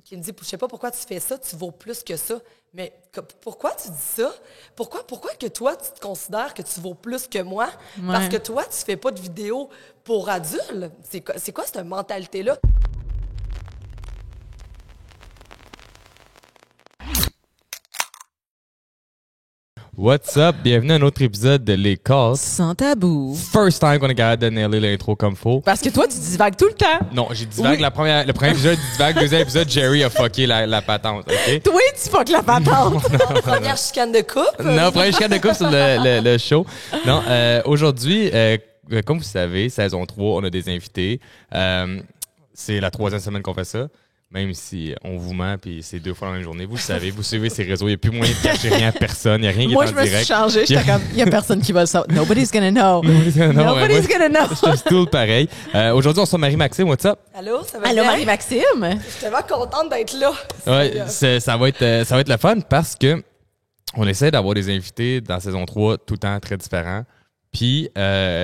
qui me dit, je sais pas pourquoi tu fais ça, tu vaux plus que ça. Mais pourquoi tu dis ça? Pourquoi que toi, tu te considères que tu vaux plus que moi? Ouais. Parce que toi, tu fais pas de vidéos pour adultes. C'est quoi cette mentalité-là? What's up? Bienvenue à un autre épisode de Les Calls. Sans tabou. First time qu'on est capable de nailer l'intro comme faut. Parce que toi, tu divagues tout le temps. Non, j'ai divague Oui. le premier épisode, divague, deuxième épisode, Jerry a fucké la patente, OK? Toi, tu fuck la patente. Première chicane de couple. Non, premier chien de coupe sur le show. Non, aujourd'hui, comme vous savez, saison 3, on a des invités. C'est la 3e semaine qu'on fait ça. Même si on vous ment, puis c'est 2 fois dans la même journée. Vous le savez, vous suivez ces réseaux. Il n'y a plus moyen de cacher rien à personne. Il n'y a rien qui est Moi, en je me direct. suis changée. J'étais comme, il y a personne qui va le savoir. Nobody's gonna know. Nobody's gonna know. Nobody's gonna know. Je suis tout pareil. Aujourd'hui, on se Marie-Maxime. What's up? Allô, ça va Allô, bien? Marie-Maxime. Je suis tellement contente d'être là. Ouais, ça va être le fun parce que on essaie d'avoir des invités dans saison 3 tout le temps très différents. Puis Il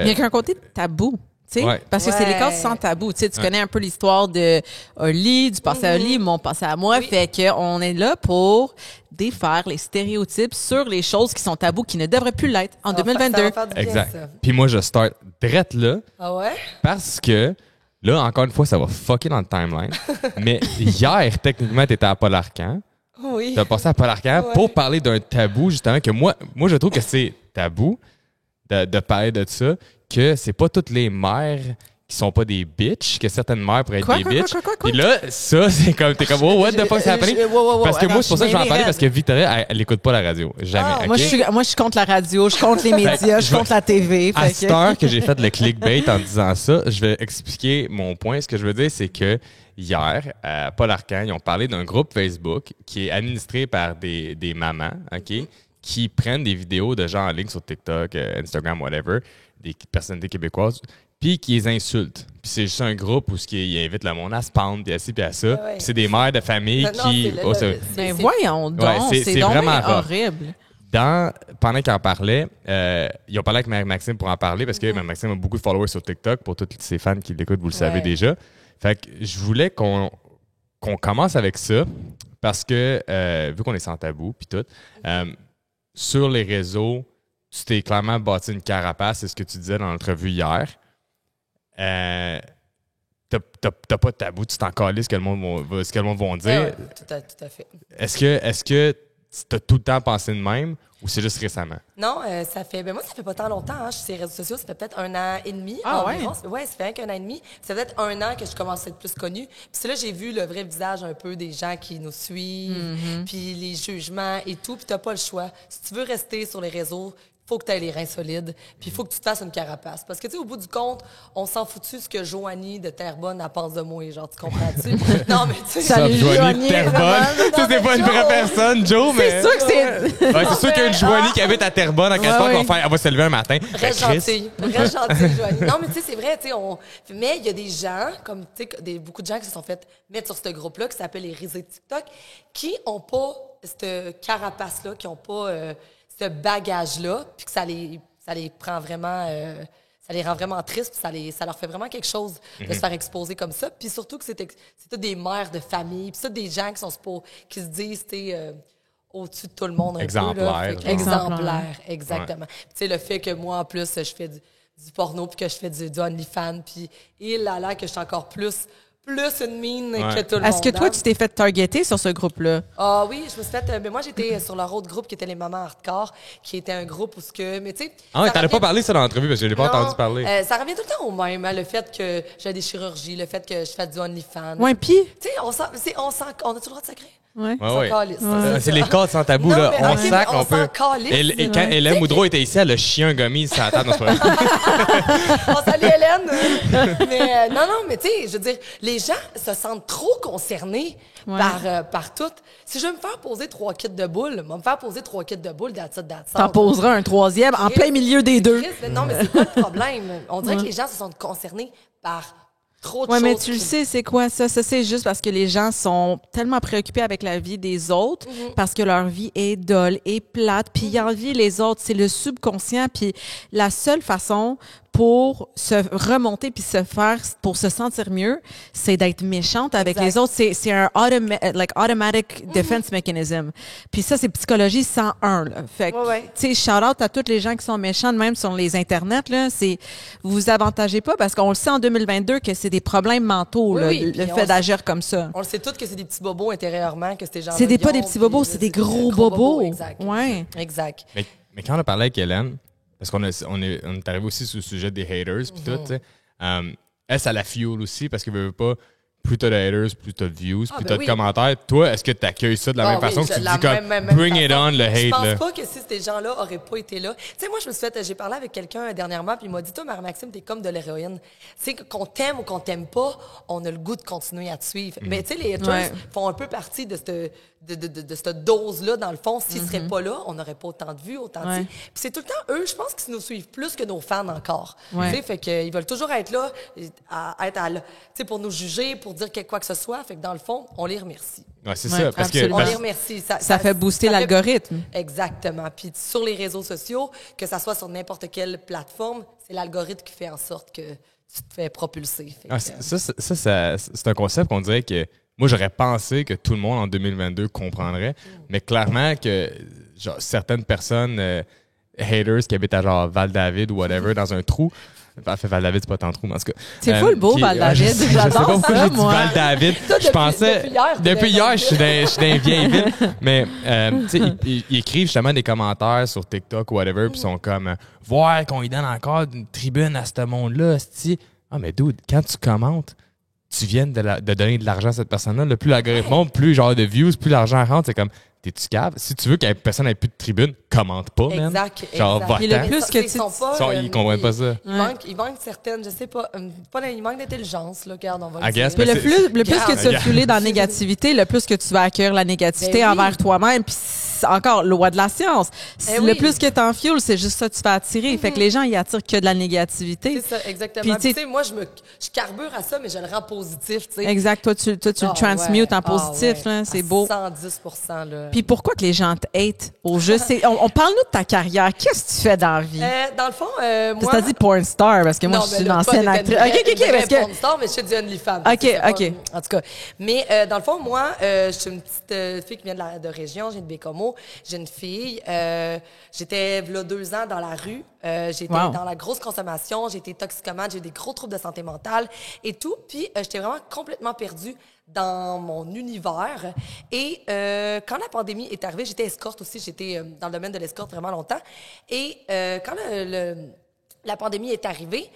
y a qu'un côté tabou. Tu sais, Ouais. parce que c'est les Ouais. cas sans tabou. Tu sais, tu connais un peu l'histoire de Oli, du passé à Oli, mon passé à moi. Oui. Fait qu'on est là pour défaire les stéréotypes sur les choses qui sont tabous, qui ne devraient plus l'être en Ça va 2022. faire du bien, exact. ça. Puis moi, je start direct là Ah ouais? parce que là, encore une fois, ça va fucker dans le timeline. Mais hier, techniquement, t'étais à Paul Arcand. Oui. T'as passé à Paul Arcand Ouais. pour parler d'un tabou, justement, que moi, je trouve que c'est tabou de parler de ça, que c'est pas toutes les mères qui sont pas des bitches, que certaines mères pourraient être Quoi, des quoi, bitches. quoi, quoi, quoi? Puis là, ça, c'est comme, t'es comme, oh, what the fuck, c'est happening? Parce que moi, c'est pour ça que je vais en parler, parce que Victoria, elle écoute pas la radio. Jamais. Ah, ok? Moi, je suis contre la radio, je suis contre les médias, je suis contre la TV. À fait cette que- heure que j'ai fait le clickbait en disant ça, je vais expliquer mon point. Ce que je veux dire, c'est que hier, à Paul Arcand, ils ont parlé d'un groupe Facebook qui est administré par des mamans, OK, qui prennent des vidéos de gens en ligne sur TikTok, Instagram, whatever, des personnalités québécoises, puis qui les insultent. Puis c'est juste un groupe où ils invitent le monde à se pendre, puis à ci, puis à ça. ouais. Puis c'est des mères de famille Non, qui... c'est oh, ça- Ben voyons donc, Ouais, c'est c'est donc vraiment bien rough. horrible. Pendant qu'ils en parlaient, ils ont parlé avec Marie-Maxime pour en parler parce que Marie-Maxime a beaucoup de followers sur TikTok. Pour tous ses fans qui l'écoutent, vous le savez Ouais. déjà. Fait que je voulais qu'on commence avec ça parce que, vu qu'on est sans tabou puis tout, sur les réseaux, tu t'es clairement bâti une carapace, c'est ce que tu disais dans l'entrevue hier. T'as pas de tabou, tu t'en calisses ce que le monde va dire. Ouais, tout à fait. Est-ce que tu as tout le temps pensé de même ou c'est juste récemment? Non, ça fait. Ben moi, ça fait pas tant longtemps. Hein. Je suis sur les réseaux sociaux, ça fait peut-être 1 an et demi. Ah environ. Ouais, ça fait rien qu'un an et demi. Ça fait peut-être 1 an que je commence à être plus connue. Puis c'est là j'ai vu le vrai visage un peu des gens qui nous suivent, puis les jugements et tout. Puis t'as pas le choix. Si tu veux rester sur les réseaux, faut que tu aies les reins solides, puis il faut que tu te fasses une carapace. Parce que, tu sais, au bout du compte, on s'en foutu ce que Joanie de Terrebonne elle pense de moi, genre, tu comprends-tu? Non, mais tu sais... Salut, Joanie. Terrebonne. Ça, c'est pas une vraie Joe. personne, Joe, mais... C'est sûr que c'est... Ouais, c'est sûr qu'il y a une Joanie qui habite à Terrebonne en quelque part, ouais. elle va se lever un matin. Reste Chris. gentille. Reste gentille, Joanie. Non, mais tu sais, c'est vrai, tu sais, mais il y a des gens, comme, tu sais, beaucoup de gens qui se sont fait mettre sur ce groupe-là, qui s'appelle les risés de TikTok, qui ont pas cette carapace-là, qui ont pas ce bagage-là, puis que ça les prend vraiment... ça les rend vraiment tristes, puis ça leur fait vraiment quelque chose de se faire exposer comme ça. Puis surtout que c'est toutes des mères de famille, puis ça, des gens qui se disent, tu sais... au-dessus de tout le monde un Exemplaire, peu. Là. genre. Exemplaire, exactement. Puis tu sais, le fait que moi, en plus, je fais du porno puis que je fais du OnlyFans, puis il là que je suis encore plus une mine que tout le monde. Est-ce que toi, hein. tu t'es fait targeter sur ce groupe-là? Ah oui, je me suis fait... mais moi, j'étais sur leur autre groupe qui était les Mamans Hardcore, qui était un groupe où ce que... Mais tu sais... Ah ouais, ça t'en as revient- pas parlé ça dans l'entrevue parce que je l'ai pas Non, entendu parler. ça revient tout le temps au même, hein, le fait que j'ai des chirurgies, le fait que je fais du OnlyFans. Ouais, pis? Tu sais, on a-tu le droit de sacrer? Ouais. Ouais, ouais. calisse. C'est les cas sans tabou, Non, là. mais On ok, sac, mais on on peut. s'en calisse. Et quand Hélène Moudreau était ici, elle a chié un gommis sur la table. Non, c'est pas vrai. On salue Hélène. Mais non, mais tu sais, je veux dire, les gens se sentent trop concernés Ouais. par tout. Si je veux me faire poser 3 kits de boules, me faire poser 3 kits de boules, that's it. T'en poseras un troisième en plein milieu des deux. Non, mais c'est quoi le problème? On dirait que les gens se sentent concernés par trop de Ouais, choses. mais tu le sais, c'est quoi ça? Ça, c'est juste parce que les gens sont tellement préoccupés avec la vie des autres parce que leur vie est dole et plate, puis ils envient les autres. C'est le subconscient, puis la seule façon pour se remonter puis pour se sentir mieux, c'est d'être méchante avec les autres. C'est un automatic defense mechanism. Puis ça, c'est psychologie 101, là. Fait que, tu sais, shout out à tous les gens qui sont méchants, même sur les internets, là. Vous vous avantagez pas parce qu'on le sait en 2022 que c'est des problèmes mentaux, là, le fait d'agir comme ça. On le sait tous que c'est des petits bobos intérieurement, que ces gens-là. C'est pas des petits bobos, c'est des gros bobos. Exact. Ouais. Exact. Mais quand on a parlé avec Hélène, parce qu'on on est arrivé aussi sur le sujet des haters puis tout, tu sais, elle, ça la fuel aussi parce que veut pas, plus t'as de haters, plus t'as de views, plus t'as de commentaires. Toi, est-ce que t'accueilles ça de la même façon que tu dis comme bring it on, le hate? Je pense là. pas que si ces gens-là auraient pas été là. Tu sais, moi, j'ai parlé avec quelqu'un dernièrement, puis il m'a dit, toi, Marie-Maxime, t'es comme de l'héroïne. Tu sais, qu'on t'aime ou qu'on t'aime pas, on a le goût de continuer à te suivre. Mais tu sais, les haters font un peu partie de cette dose-là, dans le fond. S'ils seraient pas là, on n'aurait pas autant de vues, autant de... Puis c'est tout le temps eux, je pense, qui nous suivent plus que nos fans encore. Tu sais, fait qu'ils veulent toujours être là, tu sais, pour nous juger, pour dire quoi que ce soit. Fait que dans le fond, on les remercie. Ouais, c'est ça. Parce que, on les remercie. Ça fait booster l'algorithme. Exactement. Puis sur les réseaux sociaux, que ça soit sur n'importe quelle plateforme, c'est l'algorithme qui fait en sorte que tu te fais propulser. C'est un concept qu'on dirait que moi, j'aurais pensé que tout le monde en 2022 comprendrait, mais clairement que genre, certaines personnes, haters qui habitent à genre Val-David ou whatever, dans un trou. En fait, Val-David, c'est pas tant trou, mais en tout cas. C'est full beau, Val-David. Je sais pas pourquoi j'ai dit Val-David. Je pensais. Depuis hier, je suis dans une vieille ville. Mais, tu sais, ils écrivent justement des commentaires sur TikTok ou whatever, puis ils sont comme, voir qu'on lui donne encore une tribune à ce monde-là, c'ti. Ah, mais dude, quand tu commentes, tu viens de donner de l'argent à cette personne-là. Le plus l'algorithme monte, plus genre de views, plus l'argent rentre. C'est comme, t'es-tu cave? Si tu veux que personne n'ait plus de tribune, commente pas, man. Genre, va-t'en. Et le plus que tu... Ils comprennent pas ça. Il manque certaines, je sais pas, il manque d'intelligence, là, regarde, on va le dire. Le plus que tu vas fuler dans la négativité, le plus que tu vas accueillir la négativité envers toi-même. Puis encore, loi de la science. Le plus que t'en fuel, c'est juste ça que tu vas attirer. Fait que les gens, ils attirent que de la négativité. C'est ça, exactement. Puis, tu sais, moi, je carbure à ça, mais je le rends positif, tu sais. Exact. Toi, tu le transmutes en positif, là. C'est beau. 110%, là. Puis pourquoi que les gens te hate au juste? On parle-nous de ta carrière. Qu'est-ce que tu fais dans la vie? Dans le fond, moi... T'as dit porn star, parce que moi, je suis une ancienne actrice. OK. Porn star, mais je suis du OnlyFans. OK. En tout cas. Mais dans le fond, moi, je suis une petite fille qui vient de région. J'ai de Bécomo. J'ai une fille. J'étais, là, 2 ans dans la rue. J'étais dans la grosse consommation. J'étais toxicomane. J'ai eu des gros troubles de santé mentale et tout. Puis, j'étais vraiment complètement perdue dans mon univers. Et quand la pandémie est arrivée, j'étais escorte aussi. J'étais dans le domaine de l'escorte vraiment longtemps. Et quand la pandémie est arrivée,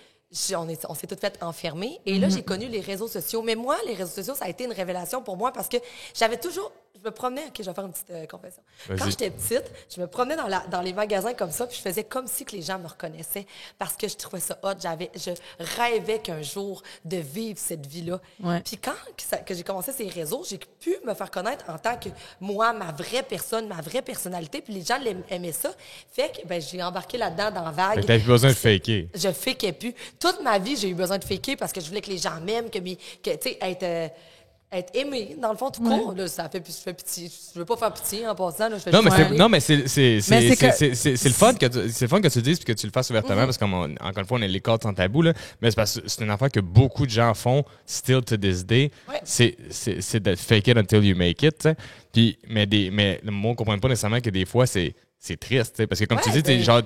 on s'est toutes fait enfermer. Et là, j'ai connu les réseaux sociaux. Mais moi, les réseaux sociaux, ça a été une révélation pour moi parce que j'avais toujours... Je me promenais... OK, je vais faire une petite confession. Vas-y. Quand j'étais petite, je me promenais dans les magasins comme ça, puis je faisais comme si que les gens me reconnaissaient parce que je trouvais ça hot. Je rêvais qu'un jour de vivre cette vie-là. Ouais. Puis quand que j'ai commencé ces réseaux, j'ai pu me faire connaître en tant que moi, ma vraie personne, ma vraie personnalité, puis les gens aimaient ça. Fait que j'ai embarqué là-dedans dans la vague. Fait que t'avais plus besoin de faker. Je fakais plus. Toute ma vie, j'ai eu besoin de faker parce que je voulais que les gens m'aiment, que tu sais, être aimé, dans le fond, tout court. Là, ça fait pitié. Je veux pas faire pitié en passant. Là, non, mais c'est le fun que tu le dises puis que tu le fasses ouvertement parce qu'encore une fois, on est les cordes sans tabou. Là, mais c'est parce que c'est une affaire que beaucoup de gens font still to this day. Ouais. C'est de fake it until you make it. Puis, mais le monde ne comprend pas nécessairement que des fois, c'est triste. T'sais, parce que comme tu dis, genre...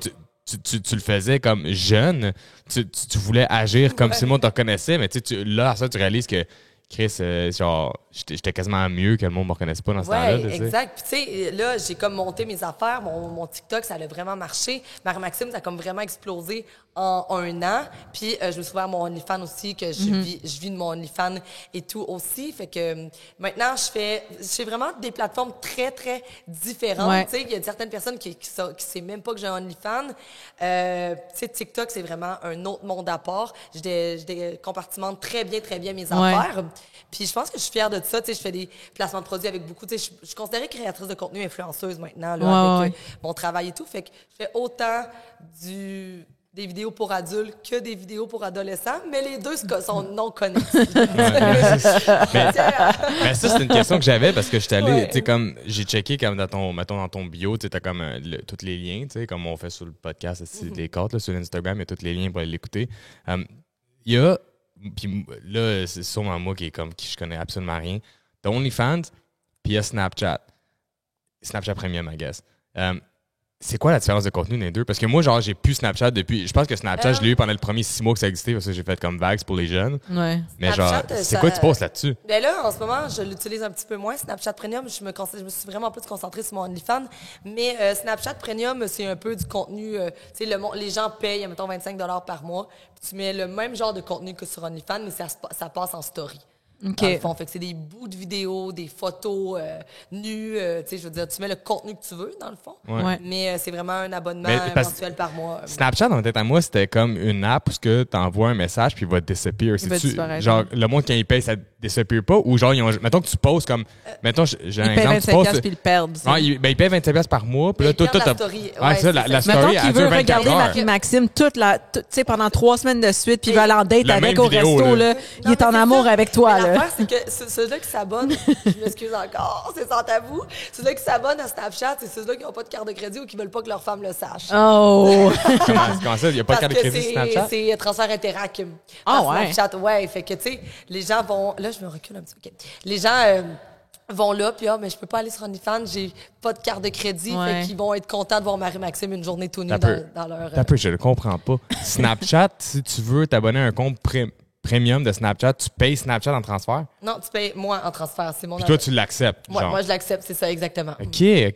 Tu le faisais comme jeune, tu voulais agir comme si le monde te reconnaissait, mais là, ça, tu réalises que Chris, genre, j'étais quasiment mieux que le monde me reconnaisse pas dans ce temps-là. Oui, exact. Puis, tu sais, là, j'ai comme monté mes affaires. Mon TikTok, ça a vraiment marché. Marie-Maxime, ça a comme vraiment explosé en 1 an. Puis, je me suis ouvert mon OnlyFans aussi, que je vis de mon OnlyFans et tout aussi. Fait que maintenant, j'ai vraiment des plateformes très, très différentes. Ouais. Tu sais, il y a certaines personnes qui ne savent même pas que j'ai un OnlyFans. Tu sais, TikTok, c'est vraiment un autre monde à part. Je compartimente très bien mes affaires. Puis je pense que je suis fière de ça. Tu sais, je fais des placements de produits avec beaucoup. Tu sais, je suis considérée créatrice de contenu influenceuse maintenant là, avec mon travail et tout. Fait que je fais autant des vidéos pour adultes que des vidéos pour adolescents, mais les deux sont non connectés. mais ça, c'est une question que j'avais parce que j'étais allé, Ouais. tu sais, comme, j'ai checké comme mettons, dans ton bio, tu sais, t'as comme tous les liens, tu sais, comme on fait sur le podcast, les cartes, là, sur Instagram, il y a tous les liens pour aller l'écouter. Il y a, puis là, c'est sûrement moi qui je connais absolument rien. T'as OnlyFans, puis il y a Snapchat. Snapchat Premium, I guess. C'est quoi la différence de contenu dans les deux? Parce que moi, genre, j'ai plus Snapchat depuis. Je pense que Snapchat, je l'ai eu pendant les premiers 6 mois que ça existait, parce que j'ai fait comme vagues pour les jeunes. Ouais. Mais genre, Snapchat, c'est quoi tu passes là-dessus? Ben là, en ce moment, je l'utilise un petit peu moins. Snapchat Premium, je me suis vraiment plus concentrée sur mon OnlyFans. Mais Snapchat Premium, c'est un peu du contenu. Tu sais, les gens payent, mettons, 25 $ par mois. Puis tu mets le même genre de contenu que sur OnlyFans, mais ça passe en story. OK. Dans le fond. Fait que c'est des bouts de vidéos, des photos nues. Tu sais, je veux dire, tu mets le contenu que tu veux, dans le fond. Ouais. Mais c'est vraiment un abonnement Mais parce- mensuel par mois. Snapchat, en tête à moi, c'était comme une app où tu envoies un message puis il va disappear. Il va disparaître. Genre, le monde, quand il paye, ça disappear pas? Ou genre, mettons que tu poses comme. Mettons, j'ai un Ils payent exemple, tu 25$ poses. puis ils le perdent. Ah, il paye 25$ par mois. Puis là, Mais ils toi, perdent la story. Ouais, Ouais, ça, c'est la ça. Mettons story, qu'il elle veut dure 24 regarder heures. Marie-Maxime tu sais, pendant 3 semaines de suite, puis il veut aller en date La avec même au vidéo, resto, là. là. Il est en amour avec toi, Mais là. l'affaire, c'est que ceux-là qui s'abonnent, je m'excuse encore, c'est sans tabou, ceux-là qui s'abonnent à Snapchat, c'est ceux-là qui n'ont pas de carte de crédit ou qui veulent pas que leur femme le sache. Oh! Comment ça? Il n'y a pas de Parce carte de que crédit sur Snapchat? c'est transfert Interac. Ah par ouais? Snapchat, ouais. Fait que, tu sais, les gens vont... Là, je me recule un petit peu. OK. Les gens vont là, puis mais je peux pas aller sur OnlyFans, j'ai pas de carte de crédit. Ouais. Fait qu'ils vont être contents de voir Marie-Maxime une journée tout nue T'as peu. dans leur... T'as peu, je le comprends pas. Snapchat, si tu veux t'abonner à un compte premium de Snapchat, tu payes Snapchat en transfert? Non, tu payes moi en transfert, c'est mon... Puis toi, tu l'acceptes. Moi, genre. moi, je l'accepte, c'est ça, exactement. OK. Ouais.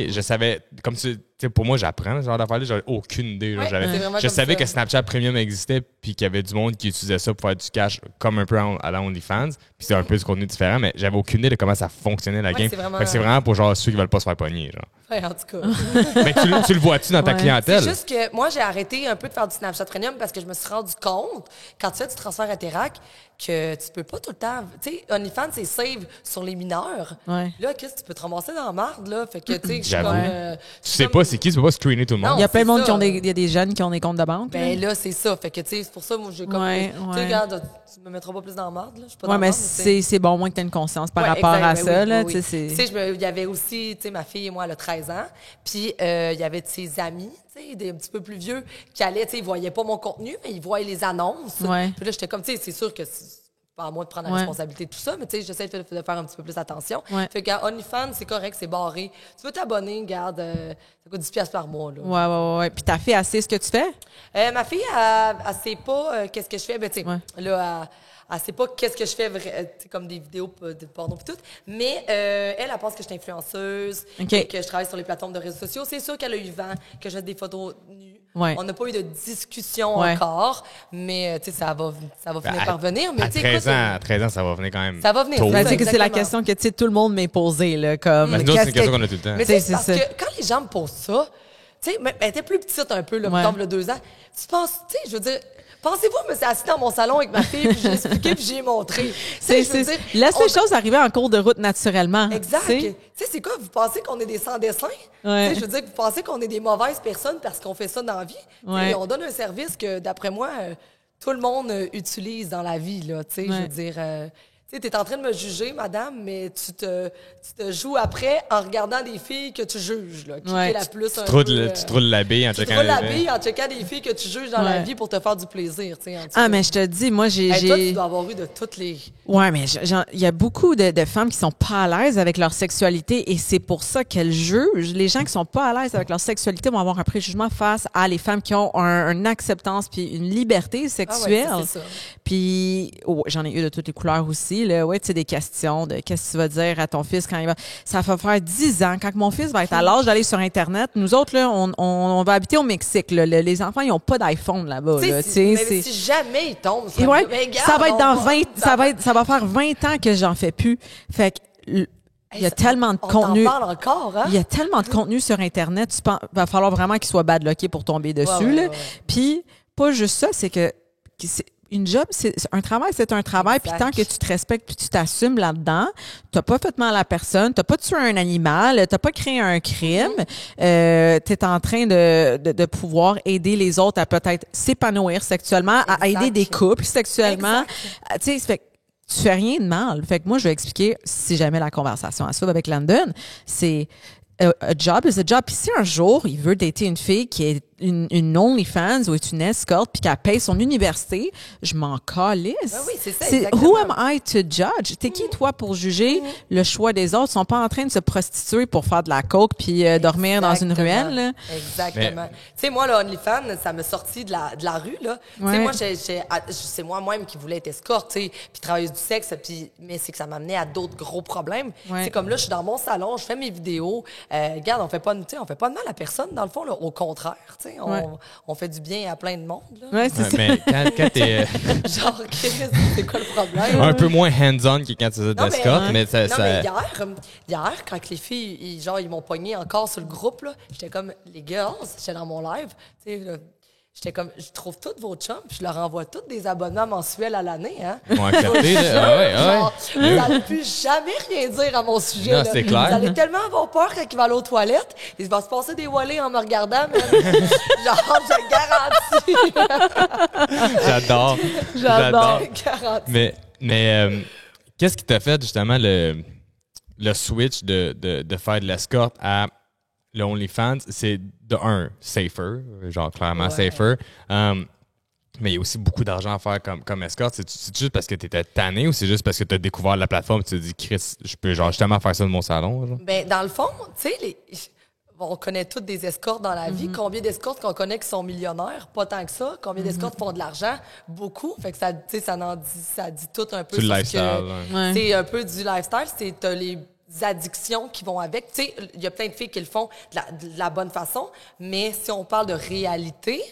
Je savais, comme tu sais, pour moi, j'apprends ce genre d'affaires-là, j'avais aucune idée. Genre, Ouais, c'est vraiment je comme savais ça. que Snapchat Premium existait, puis qu'il y avait du monde qui utilisait ça pour faire du cash, comme un peu à la OnlyFans, puis c'est un peu du contenu différent, mais j'avais aucune idée de comment ça fonctionnait la Ouais, game. c'est vraiment- Fait que c'est vraiment pour genre ceux qui veulent pas se faire pogner. Genre. Ouais, en tout cas. Mais tu le vois-tu dans ta Ouais. clientèle? C'est juste que moi, j'ai arrêté un peu de faire du Snapchat Premium parce que je me suis rendu compte, quand tu fais du transfert Interac, que tu peux pas tout le temps... Tu sais, OnlyFans, c'est save sur les mineurs. Ouais. Là, qu'est-ce que tu peux te ramasser dans la marde, là? Fait que, tu sais, je suis J'avoue. comme... Tu sais pas c'est qui, tu peux pas screener tout le monde. Non. Il y a plein de c'est monde ça. qui ont il y a des jeunes qui ont des comptes de banque. Ben là. là, c'est ça. Fait que, tu sais, c'est pour ça, moi, j'ai comme... Ouais, Tu sais, ouais. regarde, tu me mettras pas plus dans la marde, là. Je suis pas dans Ouais, la mais marde, tu sais. c'est bon, au moins que tu aies une conscience par Ouais, rapport exact, à ben ça. oui, Là, oui, tu sais, oui. c'est- Tu sais, il y avait aussi, tu sais, ma fille et moi, elle a 13 ans. Puis, il y avait de ses amis, tu sais, des un petit peu plus vieux, qui allaient, tu sais, ils voyaient pas mon contenu, mais ils voyaient les annonces. Ouais. Puis là, j'étais comme, tu sais, c'est sûr que c'est pas à moi de prendre la Ouais. responsabilité de tout ça, mais tu sais, j'essaie de faire un petit peu plus attention. Ouais. Fait qu'à OnlyFans, c'est correct, c'est barré. Tu veux t'abonner, garde, ça coûte 10$ par mois, là. Ouais. Puis ta fille, elle sait ce que tu fais? Ma fille, elle sait pas qu'est-ce que je fais. Ben, tu sais, Ouais. là, elle sait pas qu'est-ce que je fais, tu sais, comme des vidéos de porno et tout. Mais elle pense que je suis influenceuse, OK. et que je travaille sur les plateformes de réseaux sociaux. C'est sûr qu'elle a eu vent, que je fais des photos nues. Ouais. On n'a pas eu de discussion Ouais. encore, mais tu sais, ça va finir par venir. Mais À tu sais, 13 écoute, ans, à 13 ans, ça va venir quand même. Ça va venir, tôt. ça Ben, va tu sais que c'est la exactement. question que tu sais, tout le monde m'est posée. Là, comme, Ben, nous autres, c'est une qu'est-ce question que- qu'on a tout le temps. Mais tu sais, C'est parce ça. que quand les gens me posent ça, tu sais, mais elle était plus petite un peu, là, Ouais. mettons, il y a 2 ans. Tu penses, tu sais, je veux dire, pensez-vous, je me suis assise dans mon salon avec ma fille, puis j'ai expliqué, puis j'ai montré. Tu sais, je veux dire, Laisse on- les choses arriver en cours de route naturellement. Exact. tu Tu sais. sais, c'est quoi? Vous pensez qu'on est des sans-dessins? Ouais. Tu sais, je veux dire, vous pensez qu'on est des mauvaises personnes parce qu'on fait ça dans la vie? Ouais. Et on donne un service que, d'après moi, tout le monde utilise dans la vie, là. Tu sais, je Ouais. veux dire... tu sais, t'es en train de me juger, madame, mais tu te joues après en regardant des filles que tu juges, là. Qui Ouais. est la plus un Tu te roules peu, tu te roules la bille en tu te checkant roules la les- bille en checkant des filles que tu juges dans la Ouais. vie pour te faire du plaisir, tu sais. en tout Ah, cas. mais je te dis, moi, j'ai. Hey, toi, tu dois avoir eu de toutes les... Ouais, mais il y a beaucoup de femmes qui sont pas à l'aise avec leur sexualité et c'est pour ça qu'elles jugent. Les gens qui sont pas à l'aise avec leur sexualité vont avoir un préjugement face à les femmes qui ont une acceptance puis une liberté sexuelle. Ah ouais, c'est ça. Puis j'en ai eu de toutes les couleurs aussi. Là. Ouais, tu sais, des questions de qu'est-ce que tu vas dire à ton fils quand il va... Ça va faire 10 ans. Quand mon fils va être à l'âge d'aller sur Internet, nous autres, là, on va habiter au Mexique. Là. Les enfants, ils n'ont pas d'iPhone là-bas. Tu sais, Là. si, Tu sais, mais c'est- si jamais ils tombent, et ouais, ben, regarde, ça va être dans on 20, ça va faire 20 ans que j'en fais plus. Fait que, il y a ça- tellement de on contenu. t'en parle encore, hein? Il y a tellement de contenu sur Internet, va falloir vraiment qu'il soit badlocké pour tomber dessus, Ouais, là. ouais. Puis, pas juste ça, c'est que une job, un travail, c'est un travail. Puis tant que tu te respectes puis tu t'assumes là-dedans, t'as pas fait mal à la personne, t'as pas tué un animal, t'as pas créé un crime, t'es en train de pouvoir aider les autres à peut-être s'épanouir sexuellement, à aider des couples sexuellement. Tu sais, fait que tu fais rien de mal. Fait que moi, je vais expliquer, si jamais la conversation à suivre avec Landon, c'est a job is a job. Puis si un jour, il veut dater une fille qui est une OnlyFans ou est une escorte puis qu'elle paye son université, je m'en calisse. Oui, c'est ça, exactement. Who am I to judge? T'es qui, toi, pour juger le choix des autres? Ils sont pas en train de se prostituer pour faire de la coke puis dormir dans une ruelle, là. Exactement. Tu sais, moi, le OnlyFans, ça m'a sorti de la rue, là. Tu sais, moi, c'est moi-même qui voulais être escorte, tu sais, puis travailleuse du sexe, mais c'est que ça m'amenait à d'autres gros problèmes. C'est comme là, je suis dans mon salon, je fais mes vidéos. Regarde, on fait pas de mal à personne, dans le fond, là. Au contraire, tu sais. On fait du bien à plein de monde. Là. Ouais, c'est ça. Mais quand t'es... Genre, c'est quoi le problème? un peu moins hands-on que quand tu faisais de l'escorte, mais ça... mais hier, quand les filles, ils m'ont pogné encore sur le groupe, là, j'étais comme, les girls, j'étais dans mon live, tu sais, là, j'étais comme, je trouve toutes vos chums, puis je leur envoie tous des abonnements mensuels à l'année, hein. Ils vont accepter, là. Genre, vous n'allez plus jamais rien dire à mon sujet, non, là. c'est clair. Vous allez tellement avoir peur quand il va aller aux toilettes, il va se passer des wallets en me regardant, mais genre, je garantis. J'adore. Je garantis. Mais qu'est-ce qui t'a fait, justement, le switch de faire de l'escorte à le OnlyFans? C'est de safer, genre clairement safer. Mais il y a aussi beaucoup d'argent à faire comme escorte. C'est juste parce que tu étais tanné ou c'est juste parce que tu as découvert la plateforme et tu te dis, Chris, je peux genre justement faire ça de mon salon? Genre? Ben, dans le fond, tu sais, on connaît toutes des escortes dans la vie. Combien d'escortes qu'on connaît qui sont millionnaires? Pas tant que ça. Combien d'escortes font de l'argent? Beaucoup. Fait que ça dit tout un peu sur le sur lifestyle. C'est un peu du lifestyle. T'as les addictions qui vont avec. Tu sais, il y a plein de filles qui le font de la bonne façon, mais si on parle de réalité,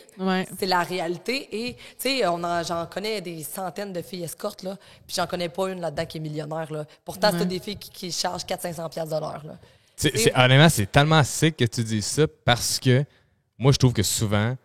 c'est la réalité. Et, tu sais, j'en connais des centaines de filles escortes, là, puis j'en connais pas une là-dedans qui est millionnaire, là. Pourtant, c'est des filles qui chargent 400-500$ de l'heure, là. Honnêtement, c'est tellement sick que tu dis ça parce que moi, je trouve que souvent,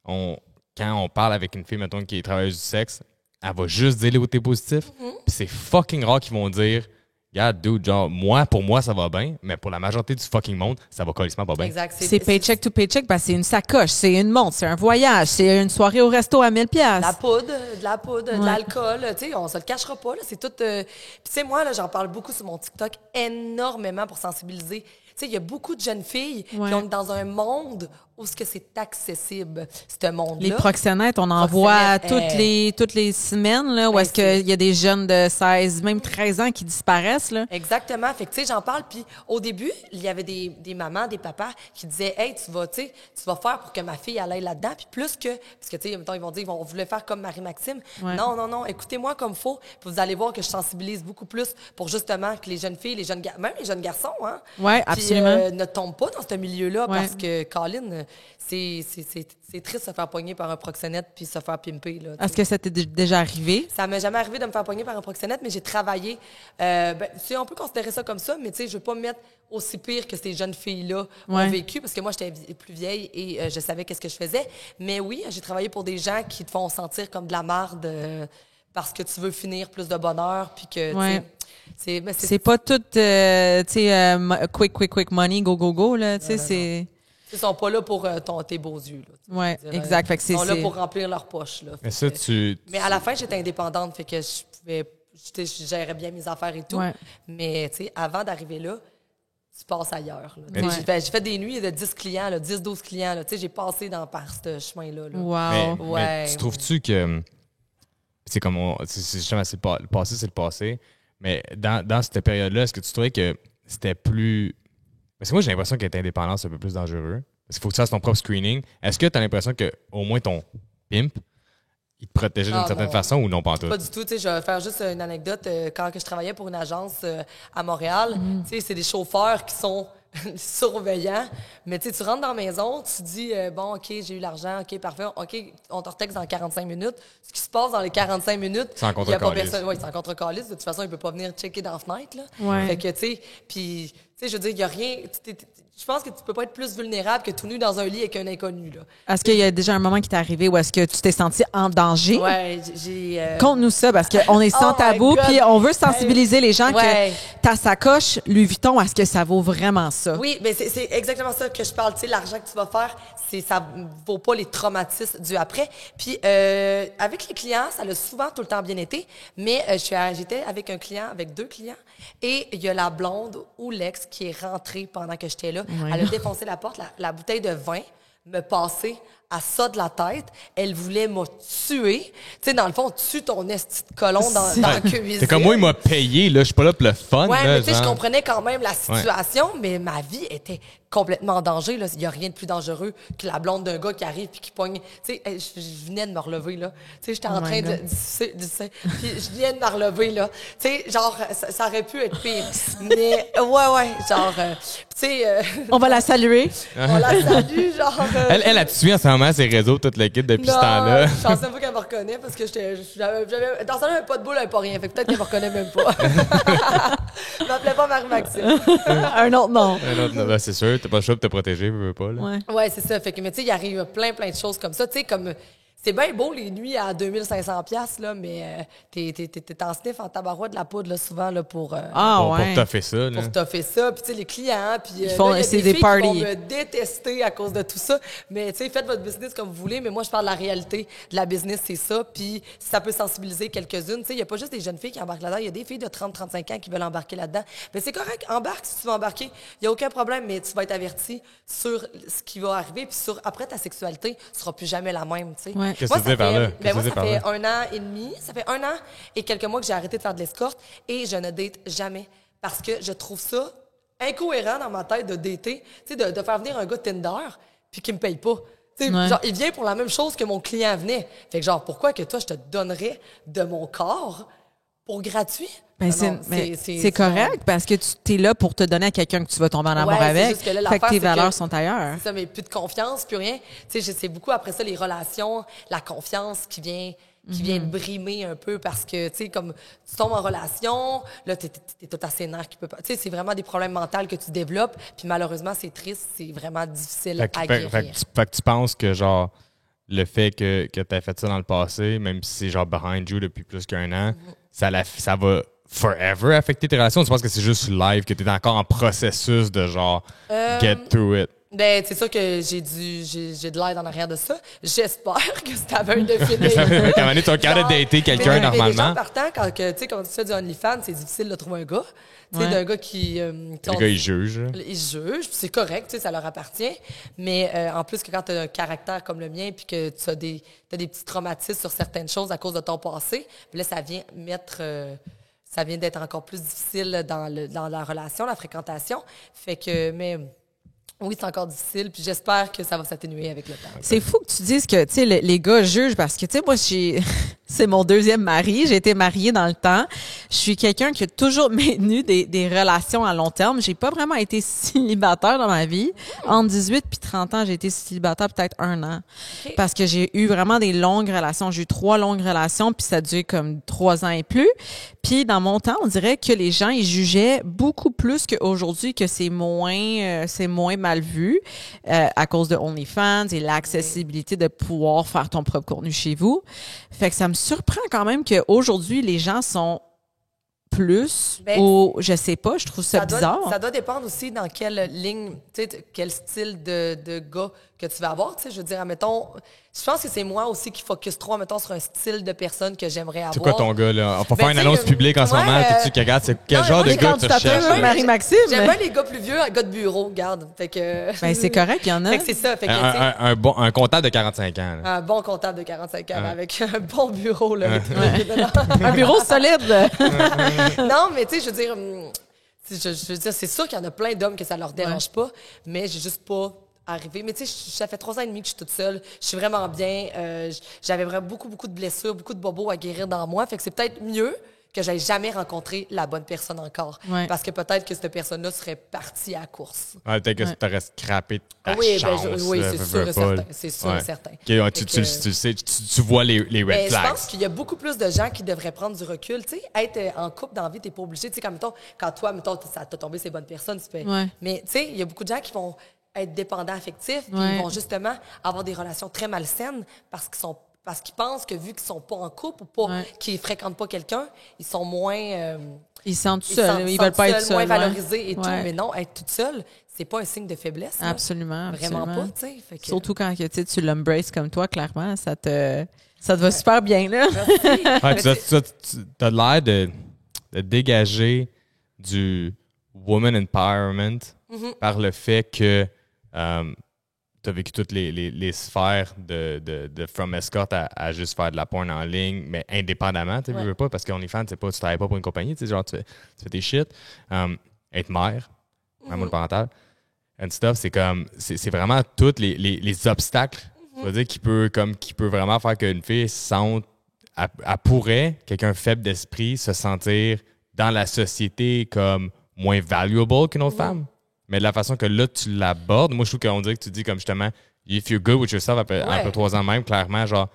quand on parle avec une fille, mettons, qui est travailleuse du sexe, elle va juste dire les côtés positifs. Puis c'est fucking rare qu'ils vont dire, regarde, dude, genre, pour moi, ça va bien, mais pour la majorité du fucking monde, ça va carrément pas bien. Exact. C'est paycheck to paycheck, c'est une sacoche, c'est une montre, c'est un voyage, c'est une soirée au resto à 1000$. De l'alcool, tu sais, on se le cachera pas, là, c'est tout... Puis tu sais, moi, là, j'en parle beaucoup sur mon TikTok, énormément pour sensibiliser. Tu sais, il y a beaucoup de jeunes filles qui sont dans un monde où ce que c'est accessible, ce monde-là. Les proxénètes, on en voit toutes les semaines, là, où est-ce qu'il y a des jeunes de 16, même 13 ans qui disparaissent, là. Exactement. Fait que, tu sais, j'en parle, puis au début, il y avait des mamans, des papas qui disaient, hey, tu vas faire pour que ma fille aille là-dedans, puis plus que, parce que, tu sais, ils vont dire, on voulait faire comme Marie-Maxime. Non, écoutez-moi comme faut, puis vous allez voir que je sensibilise beaucoup plus pour justement que les jeunes filles, même les jeunes garçons, hein. Oui, absolument. Ne tombent pas dans ce milieu-là parce que, Colin, c'est triste de se faire pogner par un proxénète puis se faire pimper. Est-ce que ça t'est déjà arrivé? Ça m'est jamais arrivé de me faire pogner par un proxénète, mais j'ai travaillé. On peut considérer ça comme ça, mais tu sais, je veux pas me mettre aussi pire que ces jeunes filles-là ont vécu, parce que moi, j'étais plus vieille et je savais qu'est-ce que je faisais. Mais oui, j'ai travaillé pour des gens qui te font sentir comme de la marde parce que tu veux finir plus de bonheur puis que... C'est pas tout, quick money, go, là, tu sais, c'est... Ils sont pas là pour tes beaux yeux. Oui, exact. Fait que ils sont là pour remplir leur poche. Là. Mais à la fin, j'étais indépendante, fait que je gérais bien mes affaires et tout. Ouais. Mais avant d'arriver là, tu passes ailleurs. J'ai fait des nuits de 10 clients, 10-12 clients. Là. J'ai passé par ce chemin-là. Là. Wow. Mais tu trouves-tu que... C'est comme... justement, le passé, c'est le passé. Mais dans cette période-là, est-ce que tu trouvais que c'était plus... Parce que moi, j'ai l'impression qu'être indépendant, c'est un peu plus dangereux. Parce qu'il faut que tu fasses ton propre screening. Est-ce que tu as l'impression qu'au moins ton pimp, il te protégeait d'une certaine façon ou non, pas en tout? Pas du tout. Je vais faire juste une anecdote. Quand je travaillais pour une agence à Montréal, c'est des chauffeurs qui sont surveillants. Mais tu rentres dans la maison, tu dis, bon, OK, j'ai eu l'argent, OK, parfait, OK, on te retexte dans 45 minutes. Ce qui se passe dans les 45 minutes, il n'y a pas personne. Oui, c'est en contre-calice. De toute façon, il ne peut pas venir checker dans la fenêtre. Là. Ouais. Fait que, puis... sais, je veux dire, il y a rien... Je pense que tu peux pas être plus vulnérable que tout nu dans un lit avec un inconnu, là. Est-ce qu'il y a déjà un moment qui t'est arrivé où est-ce que tu t'es senti en danger? Ouais, j'ai... Conte-nous ça, parce qu'on est sans Oh my tabou, God. puis on veut sensibiliser les gens Ouais. que ta sacoche Louis Vuitton, est-ce que ça vaut vraiment ça? Oui, mais c'est exactement ça que je parle. Tu sais, l'argent que tu vas faire, ça vaut pas les traumatismes du après. Puis avec les clients, ça l'a souvent tout le temps bien été. Mais j'étais avec un client, avec 2 clients, et il y a la blonde ou l'ex qui est rentrée pendant que j'étais là. Ouais. Elle a défoncé la porte, la bouteille de vin me passait à ça de la tête. Elle voulait me tuer. Tu sais, dans le fond, tue ton esti de colon dans la cuisine. C'est comme moi, il m'a payé, là. Je suis pas là pour le fun, Ouais, là, mais tu sais, je genre. comprenais quand même la situation, mais ma vie était complètement en danger, là. Il y a rien de plus dangereux que la blonde d'un gars qui arrive puis qui pogne. Tu sais, je venais de me relever, là. Tu sais, j'étais en Oh train my de puis je viens de me relever, là. Tu sais, genre, ça aurait pu être pire. Mais, ouais, genre, tu sais... On va la saluer. on la salue, genre... Elle a tué en ce moment ses réseaux, toute l'équipe, depuis ce temps-là. je pensais pas qu'elle me reconnaît parce que j'avais dans ça, j'avais pas de boule, elle avait pas rien. Fait que peut-être qu'elle me reconnaît même pas. Je m'appelais pas Marie-Maxime. Un autre nom. Un autre, ben, c'est sûr, t'as pas le choix de te protéger, veux pas, là. Ouais. Ouais, c'est ça. Fait que, mais tu sais, il arrive plein de choses comme ça. Tu sais, comme... C'est bien beau, les nuits à 2500 $, là, mais t'es en sniff en tabarouette de la poudre, là, souvent, là, pour... Ah, Pour ouais. t'as fait ça, là. Pour t'offrir ça. Puis, tu sais, les clients, puis Ils font- là, il y a c'est des des filles parties. qui vont me détester à cause de tout ça. Mais, tu sais, faites votre business comme vous voulez. Mais moi, je parle de la réalité de la business, c'est ça. Puis, si ça peut sensibiliser quelques-unes. Tu sais, il n'y a pas juste des jeunes filles qui embarquent là-dedans. Il y a des filles de 30-35 ans qui veulent embarquer là-dedans. Mais c'est correct. Embarque si tu veux embarquer. Il n'y a aucun problème. Mais tu vas être averti sur ce qui va arriver. Puis, après, ta sexualité ne sera plus jamais la même, tu sais. Ouais. Qu'est-ce Moi, que tu dis par là? ben, moi, Qu'est-ce que ça tu dis fait par 1 an et demi. Ça fait 1 an et quelques mois que j'ai arrêté de faire de l'escorte et je ne date jamais parce que je trouve ça incohérent dans ma tête de dater, tu sais, de faire venir un gars de Tinder puis qu'il me paye pas. Tu sais, Ouais. genre, il vient pour la même chose que mon client venait. Fait que genre, pourquoi que toi, je te donnerais de mon corps pour gratuit? Ben, Ah non, c'est correct parce que tu es là pour te donner à quelqu'un que tu vas tomber en amour Ouais, c'est avec. juste que là, Fait que l'affaire, tes c'est que- valeurs sont ailleurs. C'est ça, mais plus de confiance, plus rien. Tu sais, c'est beaucoup après ça les relations, la confiance qui vient brimer un peu parce que, tu sais, comme tu tombes en relation, là, t'es tout assez nerf qui peut pas. Tu sais, c'est vraiment des problèmes mentaux que tu développes, puis malheureusement, c'est triste, c'est vraiment difficile Fait que, à fait- guérir. fait que tu penses que, genre, le fait que tu as fait ça dans le passé, même si c'est genre behind you depuis plus d'1 an, ça va forever affecter tes relations? Tu penses que c'est juste live, que tu es encore en processus de genre get through it? Ben, c'est sûr que j'ai de l'aide en arrière de ça. J'espère que c'est à veille de finir. Ça fait qu'à un moment donné, tu vas capable de dater quelqu'un Mais les normalement. gens partant, quand tu sais, quand tu fais du OnlyFans, c'est difficile de trouver un gars. Tu sais, Ouais. d'un gars qui... Les gars, ils jugent. là. Ils jugent, puis c'est correct, tu sais, ça leur appartient. Mais en plus que quand tu as un caractère comme le mien, puis que tu as des petits traumatismes sur certaines choses à cause de ton passé, puis là, ça vient d'être encore plus difficile dans la relation, la fréquentation. Fait que, mais oui, c'est encore difficile, puis j'espère que ça va s'atténuer avec le temps. C'est fou que tu dises que, tu sais, les gars jugent parce que, tu sais, moi, c'est mon 2e mari. J'ai été mariée dans le temps. Je suis quelqu'un qui a toujours maintenu des relations à long terme. J'ai pas vraiment été célibataire dans ma vie. Entre 18 puis 30 ans, j'ai été célibataire peut-être 1 an. OK. Parce que j'ai eu vraiment des longues relations. J'ai eu 3 longues relations, puis ça a duré comme 3 ans et plus. Puis dans mon temps, on dirait que les gens, ils jugeaient beaucoup plus qu'aujourd'hui, que c'est moins mal vu à cause de OnlyFans et l'accessibilité de pouvoir faire ton propre contenu chez vous. Fait que ça me surprend quand même qu'aujourd'hui, les gens sont plus Ben, ou je sais pas, je trouve ça bizarre. Ça doit dépendre aussi dans quelle ligne, tu sais, quel style de gars que tu vas avoir. Tu sais, je veux dire, admettons, je pense que c'est moi aussi qui focus trop, admettons, sur un style de personne que j'aimerais avoir. C'est quoi ton gars, là? On va Ben, faire une tu sais, annonce publique en ce ouais, moment, puis tu regardes, c'est quel non, genre moi, de j'ai gars tu candidature, recherches? Marie-Maxime. J'aime bien les gars plus vieux, un gars de bureau, regarde. Fait que... Ben, c'est correct, il y en a. Fait que c'est ça. Fait que, tu sais, Un comptable de 45 ans. là. un bon comptable de 45 ans avec un bon bureau. Là, Un bureau solide. Non, mais tu sais, je veux dire, je veux dire, c'est sûr qu'il y en a plein d'hommes que ça leur dérange pas, mais j'ai juste pas arrivé. Mais tu sais, ça fait 3 ans et demi que je suis toute seule. Je suis vraiment bien. J'avais vraiment beaucoup de blessures, beaucoup de bobos à guérir dans moi. Fait que c'est peut-être mieux que j'aie jamais rencontré la bonne personne encore. Ouais. Parce que peut-être que cette personne-là serait partie à la course. Ouais, peut-être que tu aurais scrappé ta Oui, chance. oui, là, c'est veux, sûr veux et pas, certain. là. C'est sûr Ouais. et certain. OK, ouais, Fait tu que- sais, tu vois les red Mais je flags. pense qu'il y a beaucoup plus de gens qui devraient prendre du recul. Tu sais, être en couple dans la vie, t'es pas obligé. Tu sais, comme mettons, quand toi, mettons, ça t'a tombé ces bonnes personnes, tu fais. Ouais. Mais tu sais, il y a beaucoup de gens qui vont être dépendants affectifs, puis Ouais. ils vont justement avoir des relations très malsaines parce qu'ils pensent que vu qu'ils sont pas en couple ou pas, Ouais. qu'ils fréquentent pas quelqu'un, ils sont moins. Ils se sentent ils seuls. Ils veulent pas être seuls. moins ouais. valorisés et tout. Ouais. Mais non, être toute seule, c'est pas un signe de faiblesse. là. Absolument. Vraiment absolument. pas, tu sais. Fait que- Surtout quand que, tu l'embraces comme toi, clairement, ça te va super bien, là. Ouais, Mais puis tu- tu as l'air de dégager du woman empowerment par le fait que tu as vécu toutes les sphères de from escort à juste faire de la porn en ligne, mais indépendamment, tu Ouais. veux pas, parce qu'OnlyFans, c'est pas, tu travailles pas pour une compagnie, tu sais, genre, tu fais tes shit. Être mère, monoparentale, and stuff, c'est vraiment tous les obstacles, je veux dire, qui peut vraiment faire qu'une fille se sente, elle pourrait, quelqu'un faible d'esprit, se sentir dans la société comme moins valuable qu'une autre femme. Mais de la façon que là, tu l'abordes, moi, je trouve qu'on dirait que tu dis comme justement, if you're good with yourself après 3 ans même, clairement, genre,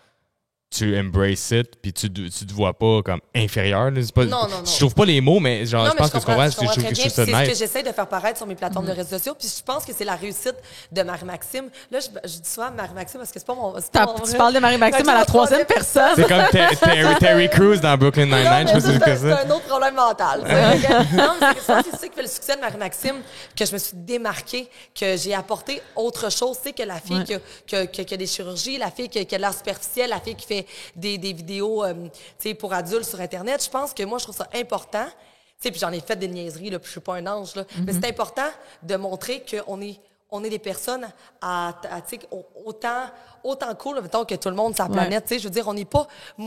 tu embrace it, puis tu te vois pas comme inférieur. Là. C'est pas, Non. Je trouve pas les mots, mais genre, Non, je pense que tu comprends, je comprends très je bien. trouve ça C'est ce que nice. j'essaie de faire paraître sur mes plateformes de réseaux sociaux. Puis je pense que c'est la réussite de Marie-Maxime. Là, je dis souvent Marie-Maxime parce que c'est pas mon. Tu parles de Marie-Maxime à la troisième personne. C'est comme Terry Crews dans Brooklyn Non, Nine-Nine, je mais sais pas si c'est c'est ça. un autre problème mental. ça. Fait que- non, mais c'est ça qui fait le succès de Marie-Maxime, que je me suis démarquée, que j'ai apporté autre chose. Tu sais, que la fille qui a des chirurgies, la fille qui a de l'art superficiel, la fille qui fait des vidéos tu sais, pour adultes sur Internet. Je pense que moi, je trouve ça important. Tu sais, puis j'en ai fait des niaiseries, là, puis je suis pas un ange, là. Mais c'est important de montrer qu'on est des personnes tu sais, autant cool, mettons, que tout le monde sur la planète. Tu sais, je veux dire, on n'est pas... Tu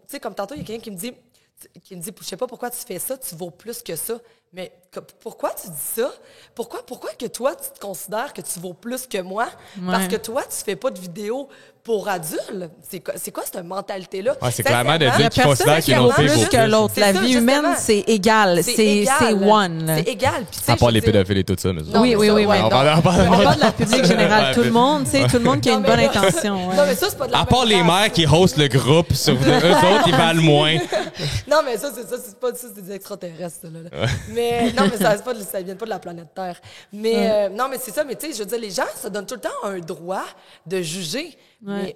sais, comme tantôt, il y a quelqu'un qui me dit, je sais pas pourquoi tu fais ça, tu vaux plus que ça. Mais pourquoi tu dis ça? Pourquoi que toi, tu te considères que tu vaux plus que moi? Parce que toi, tu fais pas de vidéos pour adultes. C'est quoi cette mentalité-là? Ouais, c'est clairement de dire Il y a qu'ils considèrent personne qui qu'une vaut autre fille plus vaut que plus. l'autre. C'est La ça, vie justement. humaine, c'est égal. C'est one. là. C'est égal. Puis, tu sais, À part je les veux dire- pédophiles et tout ça. Mais Non, Oui, mais oui, ça, oui. ouais, oui. on parle On parle de la public générale. Ouais, Tout le monde, tu sais, tout le monde qui a une Non, bonne mais là- intention. ouais. Non, mais ça, c'est pas de la À part même les race. mères qui hostent le groupe, sur eux autres, ils valent moins. Non, mais ça, c'est pas ça, c'est des extraterrestres, ça, là. Mais non, mais ça vient pas de la planète Terre. Mais non, mais c'est ça, mais tu sais, je veux dire, les gens se donnent tout le temps un droit de juger. Mais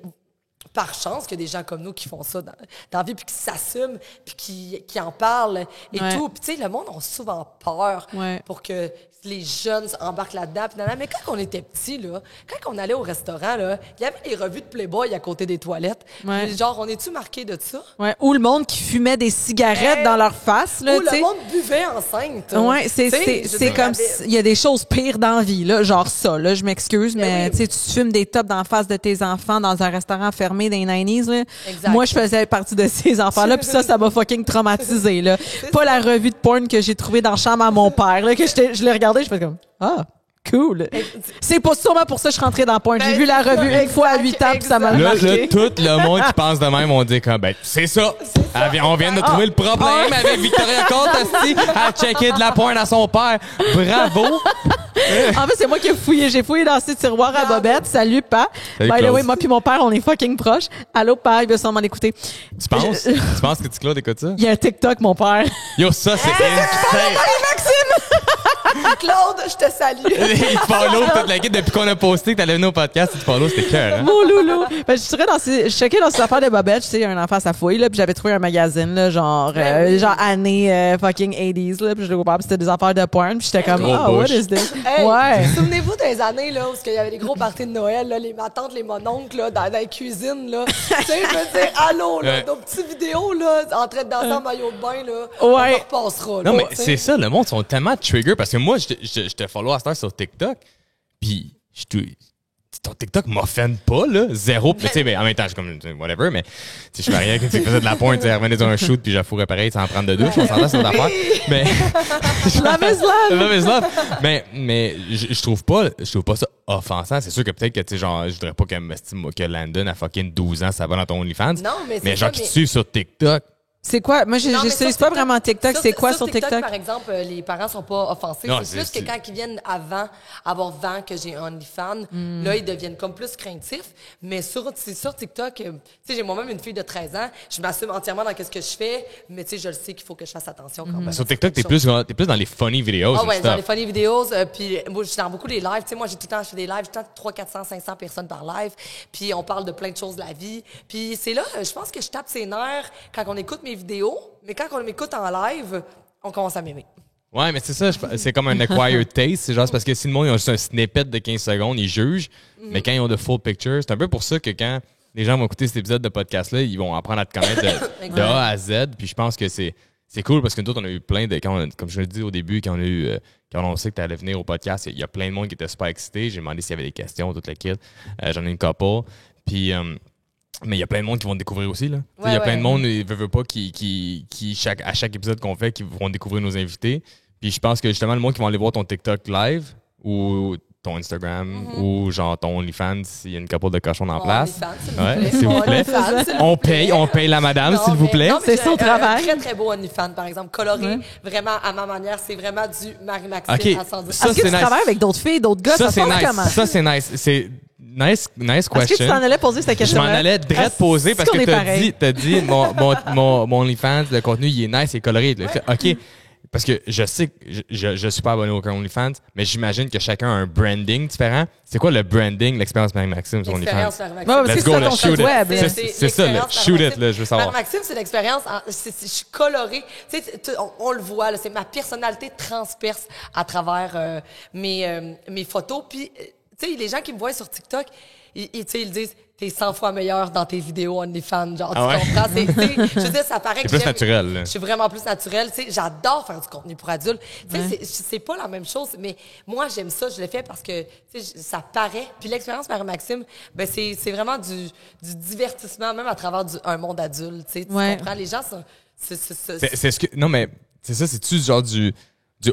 par chance qu'il y a des gens comme nous qui font ça dans la vie, puis qui s'assument, puis qui en parlent et Ouais. tout. Puis tu sais, le monde a souvent peur Ouais. pour que les jeunes embarquent là-dedans. Puis mais quand on était petits, là, quand on allait au restaurant, là, il y avait les revues de Playboy à côté des toilettes. Ouais. Puis genre, on est-tu marqué de ça? Ouais. Ou le monde qui fumait des cigarettes dans leur face. Là, Ou tu sais. le monde buvait enceinte. Ouais, c'est Tu sais, je veux dire, comme il y avait- il y a des choses pires dans la vie là, genre ça là, je m'excuse mais oui. tu sais tu fumes des tops dans la face de tes enfants dans un restaurant fermé des 90s là. Exact. Moi je faisais partie de ces enfants là puis ça m'a fucking traumatisé là. Pas la revue de porn que j'ai trouvée dans la chambre à mon père là que je l'ai regardé, je fais comme ah cool. C'est pas sûrement pour ça que je suis rentrée dans porn. J'ai Ben, vu la c'est revue ça, une fois à 8 ans puis ça m'a exact. Là, marqué. tout le monde qui pense de même, on dit comme, ben, c'est ça. On vient de trouver le problème avec Victoria Contesti à checker de la pointe à son père. Bravo. En fait, c'est moi qui ai fouillé. J'ai fouillé dans ces tiroirs à Bobette. Salut, Pa. Salut, By the Claude. way, moi puis mon père, on est fucking proches. Allô, Pa, il veut sûrement l'écouter. Tu penses que tu Claude écoute ça? Il y a un TikTok, mon père. Yo, ça, c'est insane. Claude, je te salue. Il te follow toute la guide depuis qu'on a posté que t'allais venir au podcast, il te follow, c'était cœur, hein? Mon loulou. Ben, je checkais dans ces affaires de Bobette. Tu sais, il y a un enfant à sa fouille, là, puis j'avais trouvé un magazine, là, genre, genre années fucking 80s, là, puis je l'ai ouvert, puis c'était des affaires de porn, puis j'étais comme, Gros ah, what bush. is this? Hey, Ouais. souvenez-vous des années là, où il y avait des gros parties de Noël, là, ma tante, les mononcles là, dans la cuisine. Là. Tu sais, je veux dire, allô, là, Ouais. nos petites vidéos là, en train de danser en maillot de bain, là, Ouais. on repassera. Là, Non, mais tu sais. c'est ça, le monde sont tellement trigger parce que moi, je te follow à cette heure sur TikTok, puis ton TikTok m'offende pas, là, zéro. Puis, tu sais, mais en même temps, je suis comme, whatever, mais, tu sais, je fais rien que tu faisais de la pointe, tu sais, revenais sur un shoot, puis j'affourais pareil, sans prendre de douche, on s'entend sur l'affaire. Mais. Love is love. Love is love. Mais je trouve pas ça offensant. C'est sûr que peut-être que, tu sais, genre, je voudrais pas que Landon, à fucking 12 ans, ça va dans ton OnlyFans. Non, mais c'est genre, ça, qui te mais- suivent sur TikTok. C'est quoi? Moi, Non, mais j'utilise sur pas TikTok- vraiment TikTok. C'est quoi sur TikTok? Par exemple, les parents sont pas offensés. Non, C'est plus c'est- que quand ils viennent avant avoir vent que j'ai un OnlyFans, là, ils deviennent comme plus craintifs. Mais sur TikTok, tu sais, j'ai moi-même une fille de 13 ans. Je m'assume entièrement dans ce que je fais, mais tu sais, je le sais qu'il faut que je fasse attention quand même. Sur TikTok, t'es plus dans les funny vidéos. Ah ouais, dans les funny vidéos. Puis moi, je suis dans beaucoup des lives. Tu sais, moi, j'ai tout le temps fait des lives, tout le temps 300, 400, 500 personnes par live. Puis on parle de plein de choses de la vie. Puis c'est là, je pense que je tape ses nerfs quand on écoute mes vidéos. Mais quand on m'écoute en live, on commence à m'aimer. Ouais, mais c'est ça, c'est comme un acquired taste. C'est genre, c'est parce que si le monde, ils ont juste un snippet de 15 secondes, ils jugent. Mais quand ils ont de full picture, c'est un peu pour ça que quand les gens vont écouter cet épisode de podcast-là, ils vont apprendre à te connaître de A à Z. Puis je pense que c'est cool parce que nous autres, on a eu plein de. Comme je le dis au début, quand on sait que tu allais venir au podcast, il y a plein de monde qui était super excité. J'ai demandé s'il y avait des questions, toute la kit. J'en ai une couple. Puis. Mais il y a plein de monde qui vont te découvrir aussi. Là. Il y a plein de monde, ils veulent pas, à chaque épisode qu'on fait, qui vont découvrir nos invités. Puis je pense que justement, le monde qui vont aller voir ton TikTok live ou ton Instagram ou genre ton OnlyFans s'il y a une couple de cochons en place. Ouais, s'il vous plaît. On paye la madame, s'il vous plaît. C'est son travail. Un très, très beau OnlyFans, par exemple. Coloré, vraiment, à ma manière, c'est vraiment du Marie-Maxime OK. à 110. Ça, Est-ce que c'est tu nice. travailles avec d'autres filles, d'autres gars? Ça, se c'est passe nice. comment? Ça, c'est nice. C'est nice Est-ce que tu question. t'en allais poser cette Je question? m'en allais direct poser parce qu'on que est pareil. t'as dit mon OnlyFans, le contenu, il est nice, il est coloré. OK. Parce que je sais que je suis pas abonné au OnlyFans, mais j'imagine que chacun a un branding différent. C'est quoi le branding, l'expérience Marie-Maxime sur OnlyFans? L'expérience Marie-Maxime. Ouais, parce Let's que go, c'est là, ton shoot site it. web. là. C'est ça, là, shoot it, là, je veux savoir. Marie-Maxime, c'est l'expérience. Je suis colorée. Tu sais, on le voit, là, c'est ma personnalité transperce à travers mes photos. Puis, tu sais, les gens qui me voient sur TikTok, tu sais, ils disent, t'es 100 fois meilleur dans tes vidéos OnlyFans. Genre, Ah ouais? tu comprends? Je veux dire, ça paraît que plus j'aime- naturel, là. Je suis vraiment plus naturelle. Tu sais, j'adore faire du contenu pour adultes. Tu sais, c'est pas la même chose, mais moi, j'aime ça. Je le fais parce que, tu sais, ça paraît. Puis l'expérience Marie-Maxime, ben, c'est vraiment du divertissement, même à travers un monde adulte. Tu sais, tu comprends? Les gens sont... C'est ce que. Non, mais c'est ça, c'est-tu genre du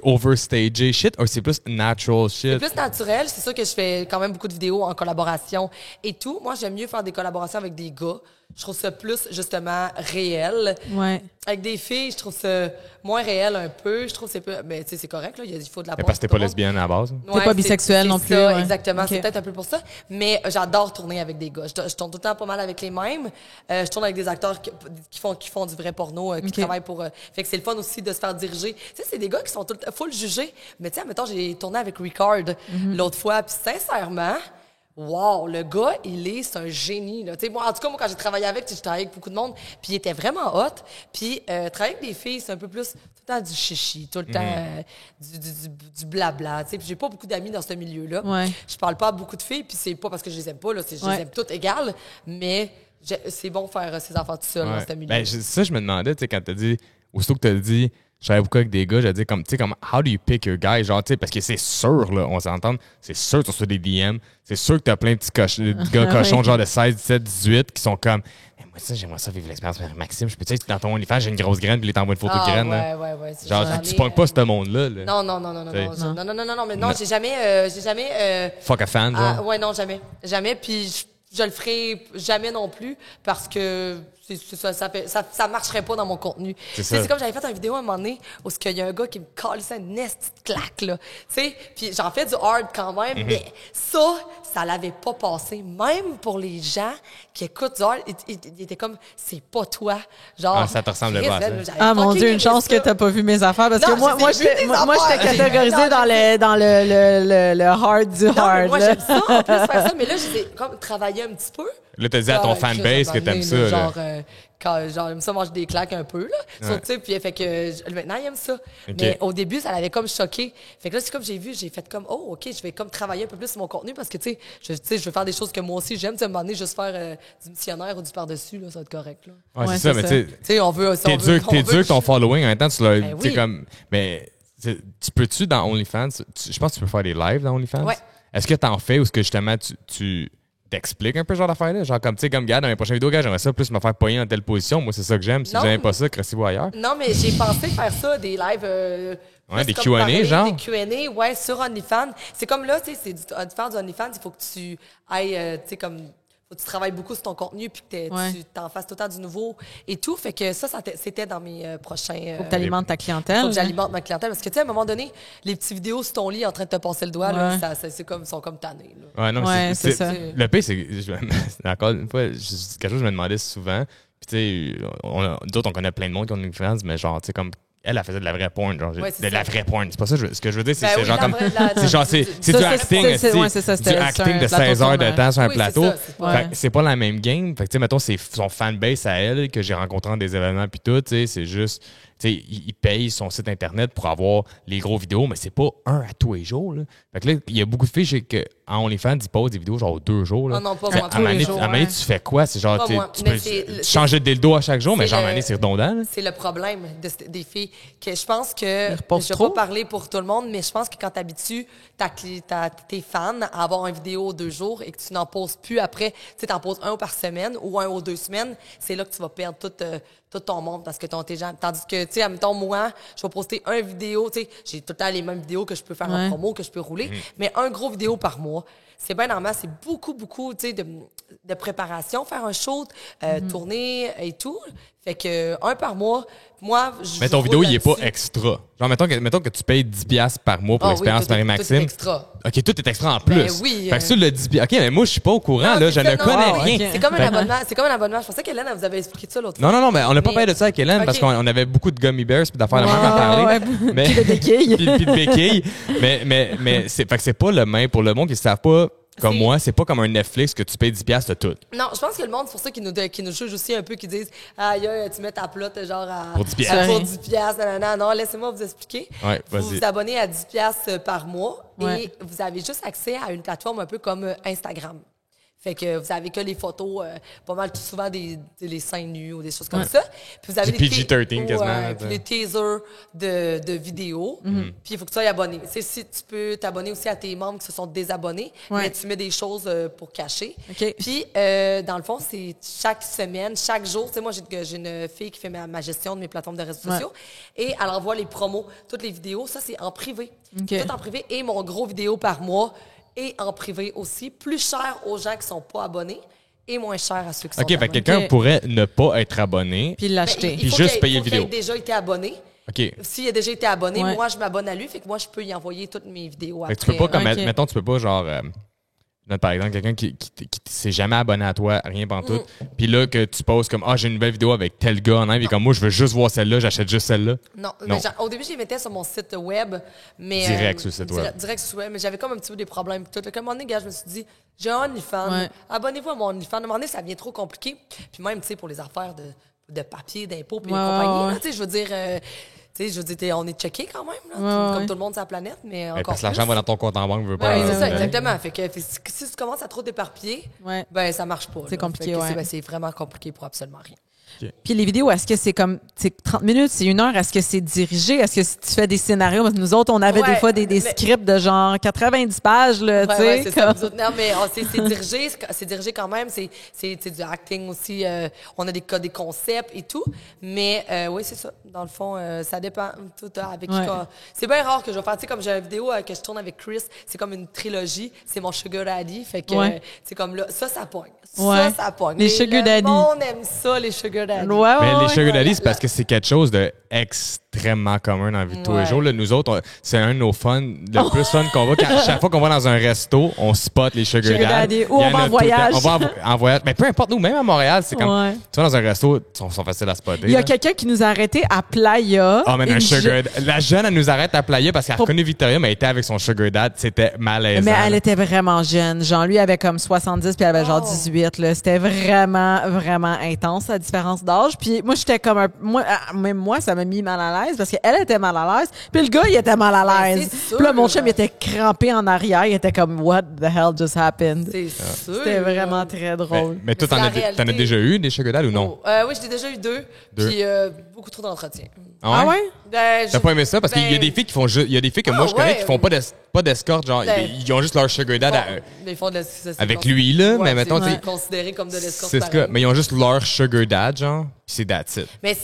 overstagé shit ou c'est plus natural shit? C'est plus naturel. C'est sûr que je fais quand même beaucoup de vidéos en collaboration et tout. Moi, j'aime mieux faire des collaborations avec des gars. Je trouve ça plus, justement, réel. Ouais. Avec des filles, je trouve ça moins réel un peu. Je trouve que c'est peu... Mais tu sais, c'est correct, là. Il faut de la Mais parce que t'es pas drôle. lesbienne à la base. T'es pas bisexuelle non plus, Ça, ouais. exactement. Ok. C'est peut-être un peu pour ça. Mais j'adore tourner avec des gars. Je tourne tout le temps pas mal avec les mêmes. Je tourne avec des acteurs qui font du vrai porno, qui Ok. travaillent pour... fait que c'est le fun aussi de se faire diriger. Tu sais, c'est des gars qui sont tout le temps... Faut le juger. Mais tu sais, admettons, j'ai tourné avec Ricard l'autre fois. Puis sincèrement... Wow, le gars, c'est un génie. Là. Moi, en tout cas, moi, quand j'ai travaillé avec, je travaillais avec beaucoup de monde, puis il était vraiment hot. Puis travailler avec des filles, c'est un peu plus tout le temps du chichi, tout le temps du blabla. Puis j'ai pas beaucoup d'amis dans ce milieu-là. Ouais. Je parle pas à beaucoup de filles, puis c'est pas parce que je les aime pas, là, je les aime toutes égales, mais c'est bon de faire ses enfants tout seul dans ce milieu. Ben, ça, je me demandais, tu sais, quand t'as dit, aussitôt que t'as dit, je travaille beaucoup avec des gars, j'ai dit, comme, tu sais, comme, how do you pick your guy? Genre, tu sais, parce que c'est sûr, là, on s'entend, c'est sûr que tu reçois des DM, c'est sûr que t'as plein de petits gars cochons, genre de 16, 17, 18, qui sont comme, hey, moi, ça, j'aimerais ça vivre l'expérience avec Maxime, je peux-tu être dans ton OnlyFans, j'ai une grosse graine, puis il t'envoie une photo de graine, là. Ouais. Genre, tu pognes pas ce monde-là, là. Non, T'sais. non, mais non, j'ai jamais Fuck a fan, genre. ouais, non, jamais, puis je le ferai jamais non plus parce que ça marcherait pas dans mon contenu. C'est ça. C'est comme j'avais fait une vidéo à un moment donné où il y a un gars qui me calissait une petite claque, là. Tu sais, puis j'en fais du hard quand même, mais ça l'avait pas passé. Même pour les gens qui écoutent du hard, ils étaient comme, c'est pas toi. Genre, Ah, ça te ressemble pas à ça. Ah mon Dieu, une chance que t'as pas vu mes affaires parce Non, que moi j'ai vu tes moi j'étais affaires. catégorisée dans le hard du Non, mais hard. moi, là. j'aime ça, en plus, faire ça. Mais là, j'ai comme travaillé un petit peu. Là, t'as dit à ton fanbase que t'aimes ça, là. Genre, quand j'aime ça manger des claques un peu, là. Ouais. Tu sais, puis fait que maintenant, il aime ça. Mais au début, ça l'avait comme choqué. Fait que là, c'est comme j'ai fait comme, oh, OK, je vais comme travailler un peu plus sur mon contenu parce que, tu sais, je veux faire des choses que moi aussi j'aime. Tu sais, à un moment donné, juste faire du missionnaire ou du par-dessus, là, ça va être correct, là. Ouais, Ouais, c'est ça, c'est mais ça. tu sais, Tu sais, on veut. t'es dur que ton following, en même temps, tu l'as, Ben tu sais, oui. comme, mais tu peux-tu dans OnlyFans, je pense que tu peux faire des lives dans OnlyFans? Ouais. Est-ce que t'en fais ou est-ce que justement tu t'expliques un peu ce genre d'affaires là? Genre comme, tu sais, comme, gars, dans mes prochaines vidéos, gars, j'aimerais ça plus me faire pogner dans telle position. Moi, c'est ça que j'aime. Si Non. vous n'aimez pas ça, cressez-vous ailleurs. Non, mais j'ai pensé faire ça, des lives. Ouais, plus des comme Q&A, parler, genre? Des Q&A, ouais, sur OnlyFans. C'est comme là, tu sais, faire du OnlyFans, il faut que tu ailles, tu sais, comme. faut que tu travailles beaucoup sur ton contenu puis que tu t'en fasses tout le temps du nouveau et tout. Fait que c'était dans mes prochains... Faut que tu alimentes ta clientèle. Faut que j'alimente ma clientèle. Parce que, tu sais, à un moment donné, les petites vidéos sur ton lit en train de te passer le doigt, là, ils sont comme tannés. Là. Ouais, non, Ouais, c'est ça. Le pire, c'est que, encore une fois, c'est quelque chose que je me demandais souvent. Puis, tu sais, d'autres, on connaît plein de monde qui ont une différence, mais genre, tu sais, comme. Elle faisait de la vraie porn, genre, de la vraie porn. C'est pas ça, ce que je veux dire, c'est genre comme. C'est genre, c'est du acting, c'est du acting de 16 heures de temps sur un plateau. C'est pas la même game. Fait que, tu sais, mettons, c'est son fanbase à elle que j'ai rencontré dans des événements puis tout, tu sais, c'est juste. Tu sais, il paye son site internet pour avoir les gros vidéos, mais c'est pas un à tous les jours. Là. Fait que là, il y a beaucoup de filles, je sais que en OnlyFans, ils posent des vidéos genre 2 jours. Là. Non, pas moi, tous les jours. À un moment donné, tu fais quoi? C'est genre, tu peux changer de dildo à chaque jour, mais genre, à un moment donné, c'est redondant. Là. C'est le problème des filles. Que je pense que, je vais pas parler pour tout le monde, mais je pense que quand tu habitues tes fans à avoir une vidéo 2 jours et que tu n'en poses plus après, tu t'en poses un par semaine ou un ou 2 semaines, c'est là que tu vas perdre tout ton monde parce que tes gens. Tandis que, tu sais, admettons, moi, je vais poster une vidéo, tu sais, j'ai tout le temps les mêmes vidéos que je peux faire en promo, que je peux rouler, mais un gros vidéo par mois. C'est bien normal, c'est beaucoup, tu sais, de préparation, faire un shoot, tourner et tout. Fait que, un par mois, moi, mais ton vidéo, il est pas extra. Genre, mettons que tu payes 10$ par mois pour l'expérience Marie-Maxime. Tout est extra. OK, tout est extra en plus. Ben oui. Fait que ça, le 10$. OK, mais moi, je suis pas au courant, là. Je ne connais rien. Okay. C'est comme un abonnement. C'est comme un abonnement. Je pensais qu'Hélène, vous avez expliqué ça l'autre fois. Non, mais on n'a pas parlé de ça avec Hélène parce qu'on avait beaucoup de gummy bears puis d'affaires de même à parler. Mais, puis de béquilles. puis de béquilles. Mais fait que c'est pas le même pour le monde qui ne savent pas. Comme moi, c'est pas comme un Netflix que tu payes 10$ de tout. Non, je pense que le monde, c'est pour ça qu'ils nous jugent aussi un peu, qu'ils disent « Aïe, tu mets ta plot genre pour 10$. Pour 10$, nanana. » Non, laissez-moi vous expliquer. Ouais, vous vous abonnez à 10$ par mois et vous avez juste accès à une plateforme un peu comme Instagram. Fait que vous avez que les photos, pas mal tout souvent des seins nus ou des choses comme ça. Puis vous avez les PG-13 quasiment. Puis les teasers de vidéos. Puis il faut que tu sois abonné. Tu sais, si tu peux t'abonner aussi à tes membres qui se sont désabonnés, mais tu mets des choses pour cacher. Okay. Puis dans le fond, c'est chaque semaine, chaque jour. Tu sais, moi, j'ai une fille qui fait ma gestion de mes plateformes de réseaux sociaux et elle envoie les promos, toutes les vidéos. Ça, c'est en privé. Okay. Tout en privé et mon gros vidéo par mois. Et en privé aussi, plus cher aux gens qui sont pas abonnés et moins cher à ceux qui sont abonnés. OK, fait que quelqu'un pourrait ne pas être abonné. Puis l'acheter. Puis juste payer le vidéo. Il faut qu'il ait déjà été abonné. OK. S'il a déjà été abonné, moi, je m'abonne à lui. Fait que moi, je peux y envoyer toutes mes vidéos après. Fait que tu peux pas, mettons, tu peux pas, genre... par exemple, quelqu'un qui s'est jamais abonné à toi, rien pantoute, puis là, que tu poses comme « Ah, j'ai une nouvelle vidéo avec tel gars en live, et comme moi, je veux juste voir celle-là, j'achète juste celle-là. » Non. Mais au début, je les mettais sur mon site web. Mais, direct sur le site web. Direct sur le web, mais j'avais comme un petit peu des problèmes. Tout. Fait qu'à un moment donné, gars, je me suis dit « J'ai un OnlyFans, abonnez-vous à mon OnlyFans. » À un moment donné, ça devient trop compliqué. Puis même, tu sais, pour les affaires de papier, d'impôts, puis les compagnies, tu sais, je veux dire... Tu sais, je veux dire, on est checké quand même, là, comme tout le monde sur la planète, mais encore parce que l'argent va dans ton compte en banque, veut pas. Oui, c'est ça, exactement. Fait que si tu commences à trop t'éparpiller, ben ça marche pas. C'est compliqué, c'est vraiment compliqué pour absolument rien. Okay. Puis les vidéos, est-ce que c'est comme 30 minutes, c'est 1 heure? Est-ce que c'est dirigé? Est-ce que si tu fais des scénarios? Parce que nous autres, on avait des fois des scripts de genre 90 pages, là, tu sais. C'est ça. Non, mais c'est dirigé quand même. C'est du acting aussi. On a des concepts et tout. Mais oui, c'est ça. Dans le fond, ça dépend. Tout avec c'est bien rare que je vais faire. Tu sais, comme j'ai une vidéo que je tourne avec Chris, c'est comme une trilogie. C'est mon Sugar Daddy. Fait que c'est comme là, ça pogne. Ça pogne. Les Sugar Daddy. Le monde aime ça, les Sugar Daddy. Mais les Sugar Daddy, c'est parce que c'est quelque chose de extrêmement commun dans la vie de tous les jours. Là, nous autres, c'est un de nos fun, le plus fun qu'on va. Chaque fois qu'on va dans un resto, on spot les Sugar Daddy. Ou on va en voyage. On va en voyage. Mais peu importe, nous, même à Montréal, c'est comme. Tu vas dans un resto, ils sont faciles à spotter. Il y a quelqu'un qui nous a arrêtés à Playa. Ah, mais la jeune, elle nous arrête à Playa parce qu'elle a reconnu Victoria, mais elle était avec son Sugar Dad. C'était malaisant. Mais elle était vraiment jeune. Genre, lui avait comme 70 puis elle avait genre 18. Là. C'était vraiment, vraiment intense, la différence d'âge. Puis moi, j'étais comme même moi, ça m'a mis mal à l'aise parce qu'elle était mal à l'aise. Puis le gars, il était mal à l'aise. Puis là, mon chum, il était crampé en arrière. Il était comme, what the hell just happened? C'est sûr. C'était vraiment très drôle. Mais toi, t'en as déjà eu des Sugar Dad ou non? Oui, j'ai déjà eu 2. Puis beaucoup trop d'entretien. Ah ouais? T'as pas aimé ça? Parce qu'il y a des filles qui font il y a des filles que moi je connais qui font pas d'escorte, genre ils ont juste leur Sugar Dad ils font avec lui là, mais mettons c'est considéré comme de l'escorte. C'est ce que mais ils ont juste leur Sugar Dad genre, puis c'est that's it. Mais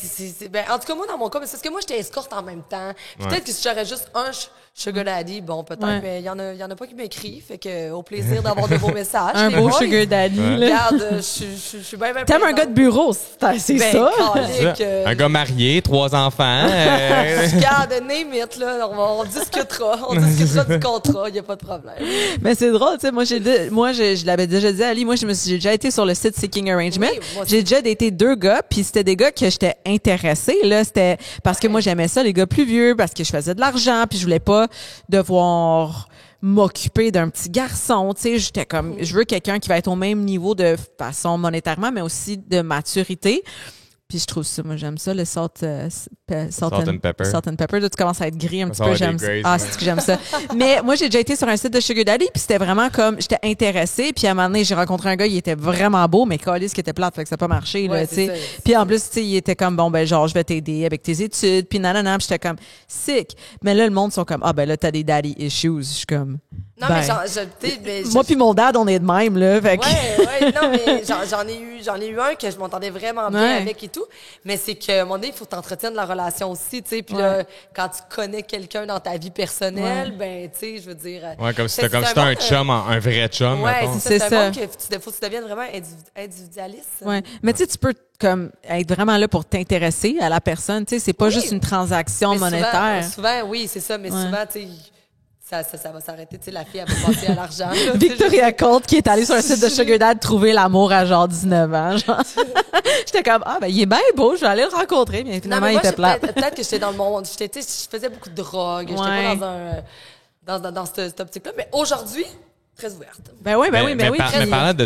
en tout cas moi dans mon cas, c'est parce que moi j'étais escorte en même temps. Peut-être que si j'aurais juste un Sugar Daddy, bon, peut-être, mais il y en a pas qui m'écrivent. Fait que, au plaisir d'avoir de beaux messages. Un beau Sugar Daddy. Regarde, je suis bien T'aimes un gars de bureau, c'est ça? Calique, Un gars marié, 3 enfants. Regarde, name it, là. On discutera. On discutera du contrat. Il n'y a pas de problème. Mais c'est drôle, tu sais. Moi, je l'avais déjà dit à Ali. Moi, j'ai déjà été sur le site Seeking Arrangement. Oui, moi aussi. J'ai déjà daté 2 gars, puis c'était des gars que j'étais intéressée, là. C'était parce que moi, j'aimais ça, les gars plus vieux, parce que je faisais de l'argent, puis je voulais pas devoir m'occuper d'un petit garçon, tu sais, j'étais comme je veux quelqu'un qui va être au même niveau de façon monétairement mais aussi de maturité. Puis je trouve ça, moi j'aime ça, le salt and pepper. Salt and pepper, là, tu commences à être gris un petit peu, j'aime ça. Ah, c'est que j'aime ça. Mais moi j'ai déjà été sur un site de Sugar Daddy, puis c'était vraiment comme j'étais intéressée, puis à un moment donné, j'ai rencontré un gars, il était vraiment beau, mais câlisse qui était plate, fait que ça n'a pas marché là, tu sais. Puis en plus, tu sais, il était comme bon ben genre je vais t'aider avec tes études, puis nanana, puis j'étais comme sick. Mais là le monde sont comme ah ben là t'as des daddy issues, je suis comme non, ben, mais moi puis mon dad, on est de même, là. Fait que... Ouais, non, mais j'en ai eu un que je m'entendais vraiment bien avec et tout. Mais c'est que, à un moment donné, il faut t'entretenir la relation aussi, tu sais. Puis là, quand tu connais quelqu'un dans ta vie personnelle, ben, tu sais, je veux dire. Ouais, comme si c'était un chum, un vrai chum. Ouais, c'est ça. Faut que tu deviennes vraiment individualiste. Ouais. Mais tu sais, tu peux comme être vraiment là pour t'intéresser à la personne, tu sais. C'est pas juste une transaction monétaire. Souvent, oui, c'est ça. Mais souvent, tu sais. Ça va s'arrêter, tu sais, la fille, elle va passer à l'argent. Victoria Comte, qui est allée sur un site de Sugar Dad trouver l'amour à genre 19 ans, genre. J'étais comme, ah, ben, il est bien beau, je vais aller le rencontrer, mais finalement, il était plat. Peut-être que j'étais dans le monde, je faisais beaucoup de drogue, j'étais pas dans cette optique-là, mais aujourd'hui, très ouverte. Ben oui. Mais parlant de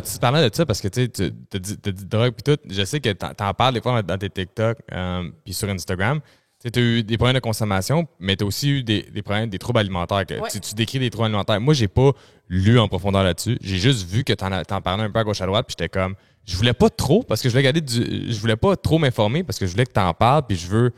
ça, parce que tu as dit drogue puis tout, je sais que t'en parles des fois dans tes TikTok puis sur Instagram. Tu as eu des problèmes de consommation, mais tu as aussi eu des problèmes, des troubles alimentaires. Tu décris des troubles alimentaires. Moi, j'ai pas lu en profondeur là-dessus. J'ai juste vu que t'en parlais un peu à gauche à droite, puis j'étais comme, je voulais pas trop, parce que je voulais pas trop m'informer, parce que je voulais que t'en parles, puis je veux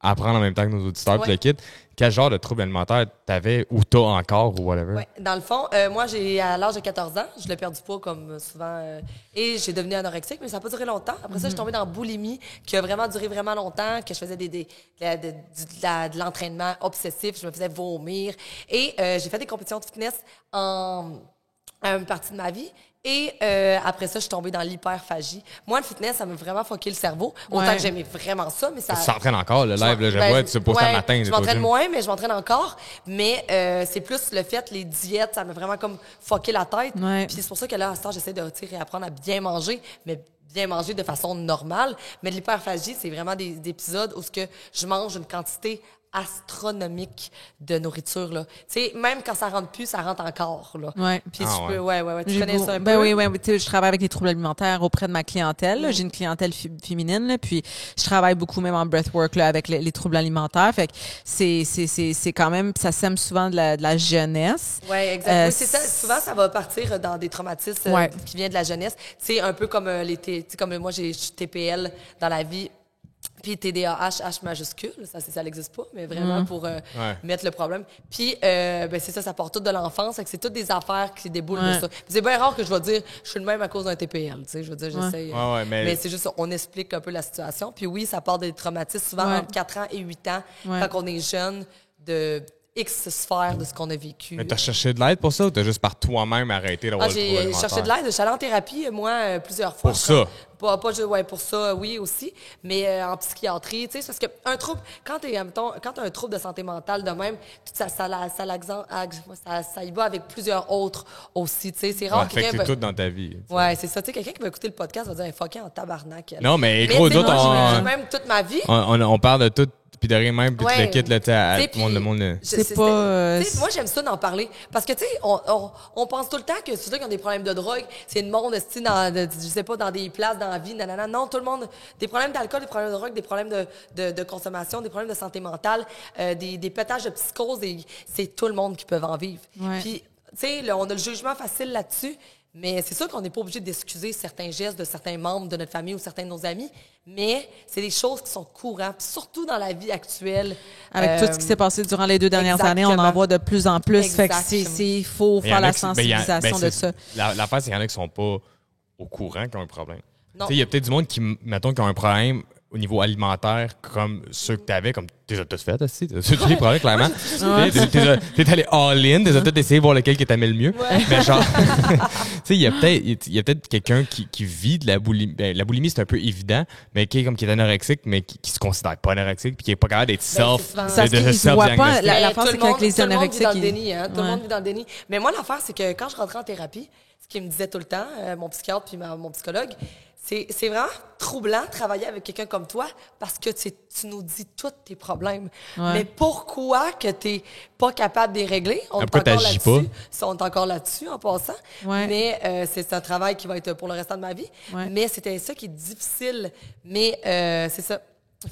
apprendre en même temps que nos auditeurs, puis le kit. Quel genre de trouble alimentaire t'avais ou t'as encore ou whatever? Oui, dans le fond, moi, à l'âge de 14 ans, je l'ai perdu pas comme souvent, et j'ai devenu anorexique, mais ça n'a pas duré longtemps. Après ça, je suis tombée dans boulimie, qui a vraiment duré vraiment longtemps, que je faisais de l'entraînement obsessif, je me faisais vomir. Et j'ai fait des compétitions de fitness à une partie de ma vie. Et après ça, je suis tombée dans l'hyperphagie. Moi, le fitness, ça m'a vraiment fucké le cerveau. Autant que j'aimais vraiment ça, mais ça... Tu t'entraînes encore, le live, là, je vois, tu te poses le matin. Je m'entraîne moins, mais je m'entraîne encore. Mais c'est plus le fait, les diètes, ça m'a vraiment comme fucké la tête. Ouais. Puis c'est pour ça que là, à ce temps, j'essaie de réapprendre à bien manger, mais bien manger de façon normale. Mais l'hyperphagie, c'est vraiment des épisodes où je mange une quantité astronomique de nourriture, là. Tu sais, même quand ça rentre plus, ça rentre encore, là. Ouais. Puis tu connais ça un peu? Ben oui, tu sais, je travaille avec les troubles alimentaires auprès de ma clientèle, là. J'ai une clientèle féminine, là, puis je travaille beaucoup même en breathwork, là, avec les troubles alimentaires. Fait que c'est quand même, ça sème souvent de la jeunesse. Ouais, exactement. C'est ça. Souvent, ça va partir dans des traumatismes qui viennent de la jeunesse. C'est un peu comme comme moi, j'ai TPL dans la vie. Puis TDAH, H majuscule, ça n'existe pas, mais vraiment pour mettre le problème. Puis, c'est ça part tout de l'enfance, c'est toutes des affaires qui déboulent de ça. Puis c'est bien rare que je vais dire, je suis le même à cause d'un TPL, tu sais, je veux dire, j'essaie. Mais c'est juste, on explique un peu la situation. Puis oui, ça part des traumatismes, souvent entre 4 ans et 8 ans, quand on est jeune, de X sphères de ce qu'on a vécu. Mais t'as cherché de l'aide pour ça ou t'as juste par toi-même arrêté d'avoir le trouble alimentaire? J'ai cherché de l'aide. Je suis allée en thérapie, moi, plusieurs fois. Pour ça? Pour ça, oui, aussi. Mais en psychiatrie, tu sais, parce qu'un trouble, quand t'as un trouble de santé mentale de même, ça y va avec plusieurs autres aussi, tu sais. C'est rare que c'est tout dans ta vie. T'sais. Ouais, c'est ça. Tu sais, quelqu'un qui va écouter le podcast va dire, fucké en tabarnak. Non, mais gros, d'autres, même toute ma vie. On parle de tout. Puis de rien même, puis tu le quittes, là, tout le monde. C'est pas... Moi, j'aime ça d'en parler. Parce que, tu sais, on pense tout le temps que ceux qui ont des problèmes de drogue, c'est une monde, je sais pas, dans des places, dans la vie, nanana. Non, tout le monde, des problèmes d'alcool, des problèmes de drogue, des problèmes de consommation, des problèmes de santé mentale, des pétages de psychose, c'est tout le monde qui peut en vivre. Ouais. Puis, tu sais, on a le jugement facile là-dessus. Mais c'est sûr qu'on n'est pas obligé d'excuser certains gestes de certains membres de notre famille ou certains de nos amis, mais c'est des choses qui sont courantes, surtout dans la vie actuelle. Avec tout ce qui s'est passé durant les 2 dernières années, on en voit de plus en plus. Fait que il faut faire la sensibilisation de ça. L'affaire, c'est qu'il y en a qui sont pas au courant qu'ils ont un problème. Il y a peut-être du monde qui, mettons, qui ont un problème au niveau alimentaire comme ceux que tu avais, comme tu les as tous fait aussi. Tu as tous les problèmes, clairement. T'es allé all-in, tu as tous essayé de voir lequel qui t'aimait le mieux. Ouais. Mais genre, tu sais, il y a peut-être quelqu'un qui vit de la boulimie. Ben, la boulimie, c'est un peu évident, mais qui est anorexique, mais qui se considère pas anorexique, puis qui est pas capable d'être self. Parce qu'ils se voient pas. L'affaire, c'est qu'avec les anorexiques. Tout le monde vit dans le déni, hein. Tout le monde vit dans le déni. Mais moi, l'affaire, c'est que quand je rentrais en thérapie, ce qu'il me disait tout le temps, mon psychiatre puis mon psychologue, c'est vraiment troublant de travailler avec quelqu'un comme toi parce que tu nous dis tous tes problèmes. Ouais. Mais pourquoi que t'es pas capable de les régler? On est Pourquoi encore t'agis là-dessus. pas? On est encore là-dessus en passant. Ouais. Mais c'est un travail qui va être pour le restant de ma vie. Ouais. Mais c'était ça qui est difficile. Mais c'est ça.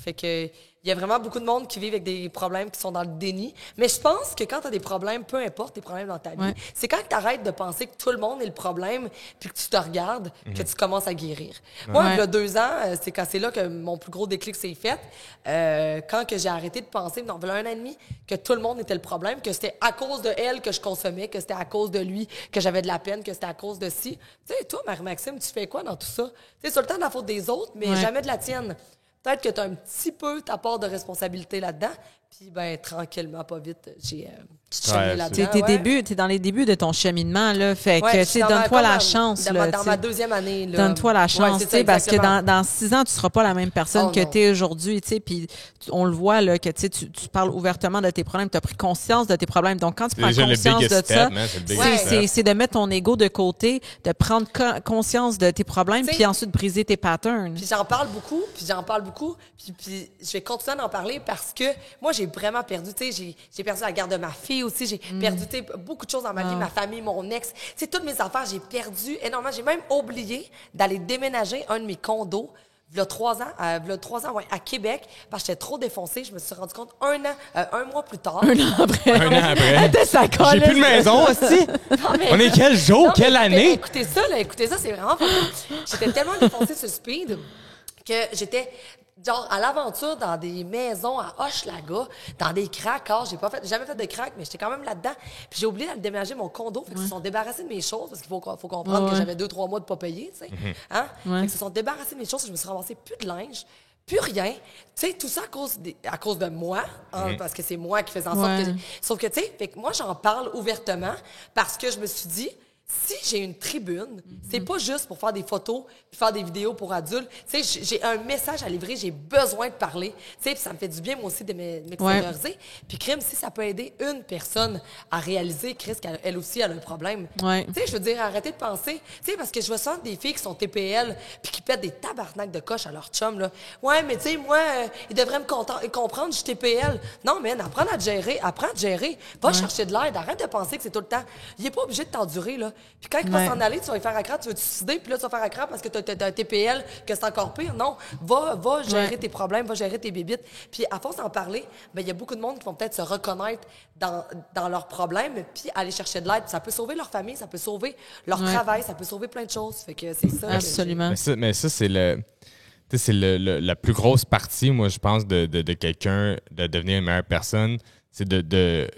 Fait que il y a vraiment beaucoup de monde qui vivent avec des problèmes qui sont dans le déni. Mais je pense que quand tu as des problèmes, peu importe tes problèmes dans ta vie, Ouais. c'est quand tu arrêtes de penser que tout le monde est le problème puis que tu te regardes que tu commences à guérir. Moi, il y a 2 ans, c'est là que mon plus gros déclic s'est fait. Quand que j'ai arrêté de penser, non, il y a 1 an et demi, que tout le monde était le problème, que c'était à cause de elle que je consommais, que c'était à cause de lui que j'avais de la peine, que c'était à cause de ci. Tu sais, toi, Marie-Maxime, tu fais quoi dans tout ça? Tu sais, c'est tout le temps de la faute des autres, mais Ouais. jamais de la tienne. Peut-être que tu as un petit peu ta part de responsabilité là-dedans. Puis, ben, tranquillement, pas vite, j'ai cheminé Ouais, là-dedans. T'es dans les débuts de ton cheminement, là. Fait Ouais, que, je tu suis sais, dans donne-toi ma- la chance, là. Dans ma tu sais. 2e année, là. Donne-toi la Ouais, chance, c'est tu ça, sais, parce que exactement. dans 6 ans, tu seras pas la même personne Oh, que non. tu es aujourd'hui, tu sais, puis on le voit, là, que tu sais, tu parles ouvertement de tes problèmes, tu as pris conscience de tes problèmes. Donc, quand tu prends déjà le conscience de biggest ça, step, man, c'est le biggest Ouais. step. c'est de mettre ton ego de côté, de prendre conscience de tes problèmes, T'sais- puis ensuite briser tes patterns. Puis j'en parle beaucoup, puis je vais continuer d'en parler parce que moi, j'ai vraiment perdu, tu sais, j'ai perdu la garde de ma fille aussi, j'ai perdu, tu sais, beaucoup de choses dans ma vie, ma famille, mon ex, tu sais, toutes mes affaires, j'ai perdu énormément. J'ai même oublié d'aller déménager un de mes condos, v'là 3 ans, ouais, à Québec, parce que j'étais trop défoncée. Je me suis rendu compte un mois plus tard. Un an après. Un an après. T'es sa J'ai colère. plus de maison aussi. Non, mais- On est quel jour, Non, mais quelle année? Écoutez ça, c'est vraiment pas cool. J'étais tellement défoncée sur Speed que j'étais genre à l'aventure dans des maisons à Hochelaga, dans des cracks. J'ai jamais fait de crack, mais j'étais quand même là-dedans. Puis j'ai oublié d'aller déménager mon condo. Fait que ils se sont débarrassés de mes choses parce qu'il faut comprendre que Ouais. j'avais 2-3 mois de pas payer, tu sais. Hein? Ouais. Fait que ils se sont débarrassés de mes choses. Je me suis ramassée plus de linge. Plus rien. Tu sais, tout ça à cause de moi, hein, parce que c'est moi qui faisais en sorte Ouais. que sauf que, tu sais, fait que moi, j'en parle ouvertement parce que je me suis dit, si j'ai une tribune, c'est pas juste pour faire des photos puis faire des vidéos pour adultes. Tu sais, j'ai un message à livrer, j'ai besoin de parler. Tu sais, puis ça me fait du bien, moi aussi, de m'extérioriser. Puis, crime, si ça peut aider une personne à réaliser, Chris, qu'elle aussi, elle a un problème. Ouais. Tu sais, je veux dire, arrêtez de penser. Tu sais, parce que je vois souvent des filles qui sont TPL puis qui pètent des tabarnaks de coche à leur chum, là. Ouais, mais tu sais, moi, ils devraient me comprendre, je suis TPL. Non, man, apprends à te gérer. Va chercher de l'aide. Arrête de penser que c'est tout le temps. Il est pas obligé de t'endurer, là. Puis quand il va Ouais. s'en aller, tu vas lui faire accra, tu vas te suicider, puis là, tu vas faire accra parce que t'as un TPL, que c'est encore pire. Non, va gérer tes problèmes, va gérer tes bébites. Puis à force d'en parler, ben il y a beaucoup de monde qui vont peut-être se reconnaître dans leurs problèmes, puis aller chercher de l'aide. Puis ça peut sauver leur famille, ça peut sauver leur travail, ça peut sauver plein de choses. Fait que c'est ça. que Absolument. Mais ça, c'est la plus grosse partie, moi, je pense, de quelqu'un, de devenir une meilleure personne, c'est de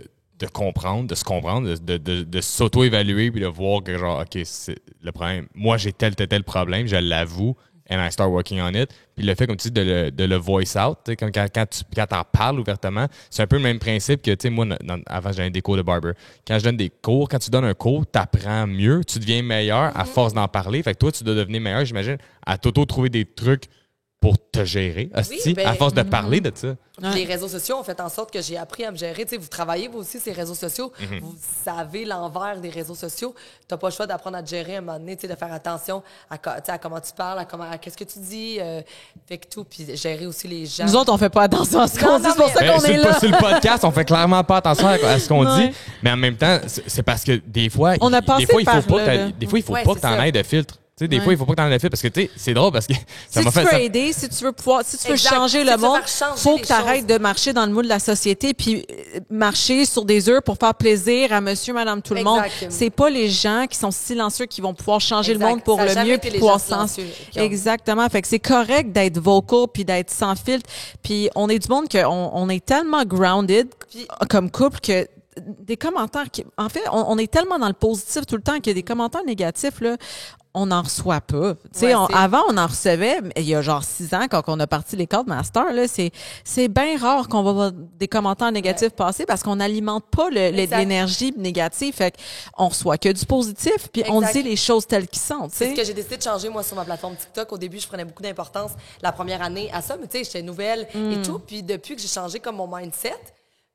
comprendre, de se comprendre, de s'auto-évaluer puis de voir que, genre, OK, c'est le problème. Moi, j'ai tel problème, je l'avoue, and I start working on it. Puis le fait, comme tu dis, de le voice out, tu sais, quand t'en parles ouvertement, c'est un peu le même principe que, tu sais, moi, avant, j'avais des cours de barber. Quand je donne des cours, quand tu donnes un cours, t'apprends mieux, tu deviens meilleur à force d'en parler. Fait que toi, tu dois devenir meilleur, j'imagine, à t'auto-trouver des trucs pour te gérer, hostie, ben, à force de parler de ça. Puis les réseaux sociaux ont fait en sorte que j'ai appris à me gérer. Tu sais, vous travaillez, vous aussi, ces réseaux sociaux. Vous savez l'envers des réseaux sociaux. Tu n'as pas le choix d'apprendre à te gérer à un moment donné, tu sais, de faire attention à comment tu parles, à qu'est-ce que tu dis. Fait que tout, puis gérer aussi les gens. Nous autres, on fait pas attention à ce qu'on Non, dit, non, c'est pour mais- ça qu'on est là. Sur le podcast, on fait clairement pas attention à ce qu'on Ouais. dit, mais en même temps, c'est parce que des fois, On a passé des fois, il par faut pas là, là. des fois, il faut Ouais, pas c'est que t'en ça. aies de filtre. Tu sais, des Ouais. fois, il faut pas que t'en aies de filtre parce que, tu sais, c'est drôle parce que ça Si m'a tu fait veux ça. aider, si tu veux Exact. changer Si le tu veux monde, faire changer faut les que tu arrêtes choses. de marcher dans le moule de la société puis marcher sur des œufs pour faire plaisir à monsieur, madame, tout le monde. Exactement. C'est pas les gens qui sont silencieux qui vont pouvoir changer Exact. le monde pour Ça a le jamais mieux été puis les pouvoir gens silencieux qui ont- Exactement. Fait que c'est correct d'être vocal puis d'être sans filtre. Puis on est du monde on est tellement grounded Puis- comme couple que des commentaires en fait, on est tellement dans le positif tout le temps qu'il y a des commentaires négatifs là. on n'en reçoit pas. Avant, on en recevait, mais il y a genre 6 ans, quand on a parti les cadres master, là, c'est bien rare qu'on va voir des commentaires négatifs passer parce qu'on n'alimente pas l'énergie négative. Fait qu'on reçoit que du positif, puis on dit les choses telles qu'ils sont. C'est ce que j'ai décidé de changer, moi, sur ma plateforme TikTok. Au début, je prenais beaucoup d'importance la première année à ça, mais tu sais, j'étais nouvelle et tout. Puis depuis que j'ai changé comme mon mindset,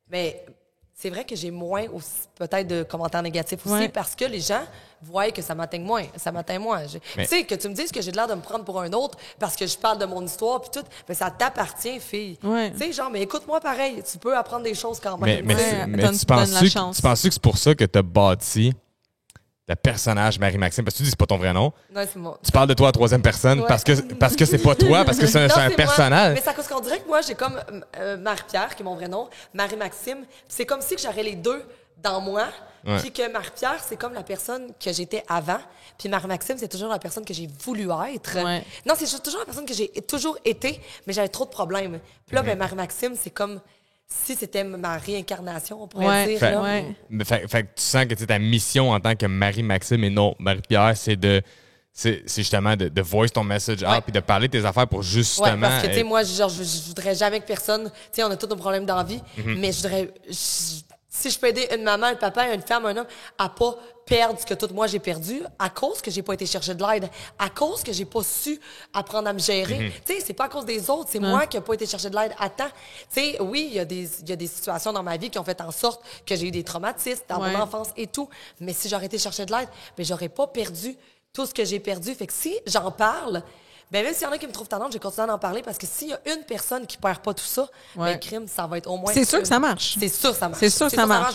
mais c'est vrai que j'ai moins aussi, peut-être de commentaires négatifs aussi parce que les gens voient que ça m'atteint moins. Tu sais, que tu me dises que j'ai de l'air de me prendre pour un autre parce que je parle de mon histoire puis tout, mais ça t'appartient, fille. Tu sais, genre, mais écoute-moi pareil, tu peux apprendre des choses quand même. Mais tu penses que c'est pour ça que tu as bâti le personnage Marie-Maxime, parce que tu dis que c'est pas ton vrai nom. Non, c'est moi. Tu parles de toi à troisième personne parce que c'est pas toi, parce que c'est un personnage. Mais c'est à cause qu'on dirait que moi, j'ai comme Marie-Pierre, qui est mon vrai nom, Marie-Maxime. C'est comme si que j'aurais les deux dans moi, puis que Marie-Pierre, c'est comme la personne que j'étais avant, puis Marie-Maxime, c'est toujours la personne que j'ai voulu être. Non, c'est toujours la personne que j'ai toujours été, mais j'avais trop de problèmes. Puis là, ben, Marie-Maxime, c'est comme si c'était ma réincarnation, on pourrait dire. Fait que tu sens que ta mission en tant que Marie-Maxime et non Marie-Pierre, c'est justement de voice ton message out puis de parler de tes affaires pour justement... Ouais, parce que, tu sais, moi, genre, je voudrais jamais que personne... Tu sais, on a tous nos problèmes dans la vie, mais je voudrais... Si je peux aider une maman, un papa, une femme, un homme à pas perdre ce que tout moi j'ai perdu à cause que j'ai pas été chercher de l'aide, à cause que j'ai pas su apprendre à me gérer. Tu sais, c'est pas à cause des autres, c'est moi qui ai pas été chercher de l'aide à temps. Tu sais, oui, il y a des situations dans ma vie qui ont fait en sorte que j'ai eu des traumatismes dans mon enfance et tout, mais si j'aurais été chercher de l'aide, ben j'aurais pas perdu tout ce que j'ai perdu. Fait que si j'en parle, ben même s'il y en a qui me trouvent tannante, j'ai continué d'en parler parce que s'il y a une personne qui perd pas tout ça, ben crime, ça va être au moins... C'est sûr que ça marche. C'est sûr que ça marche. C'est sûr que ça marche.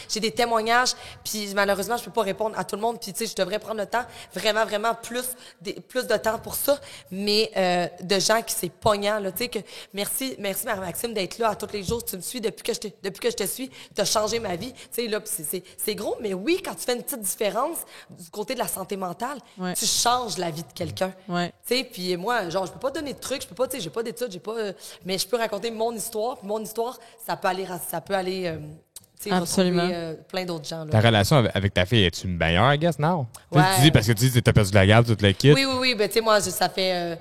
J'ai des témoignages, puis malheureusement, je peux pas répondre à tout le monde, puis tu sais, je devrais prendre le temps, vraiment plus de temps pour ça, mais de gens qui c'est pognant, là, tu sais, que merci Marie-Maxime d'être là à tous les jours, tu me suis depuis que je te suis, t'as changé ma vie, tu sais, là, c'est gros, mais oui, quand tu fais une petite différence du côté de la santé mentale, tu changes la vie de quelqu'un, tu sais, puis moi, genre, je peux pas donner de trucs, je peux pas, tu sais, j'ai pas d'études, mais je peux raconter mon histoire. Puis mon histoire, ça peut aller, tu sais, retrouver plein d'autres gens. Là. Ta relation avec ta fille, es-tu meilleure, I guess, now? Tu dis, parce que tu dis que t'as perdu la garde, toute le kit. Oui, ben, tu sais, moi, ça fait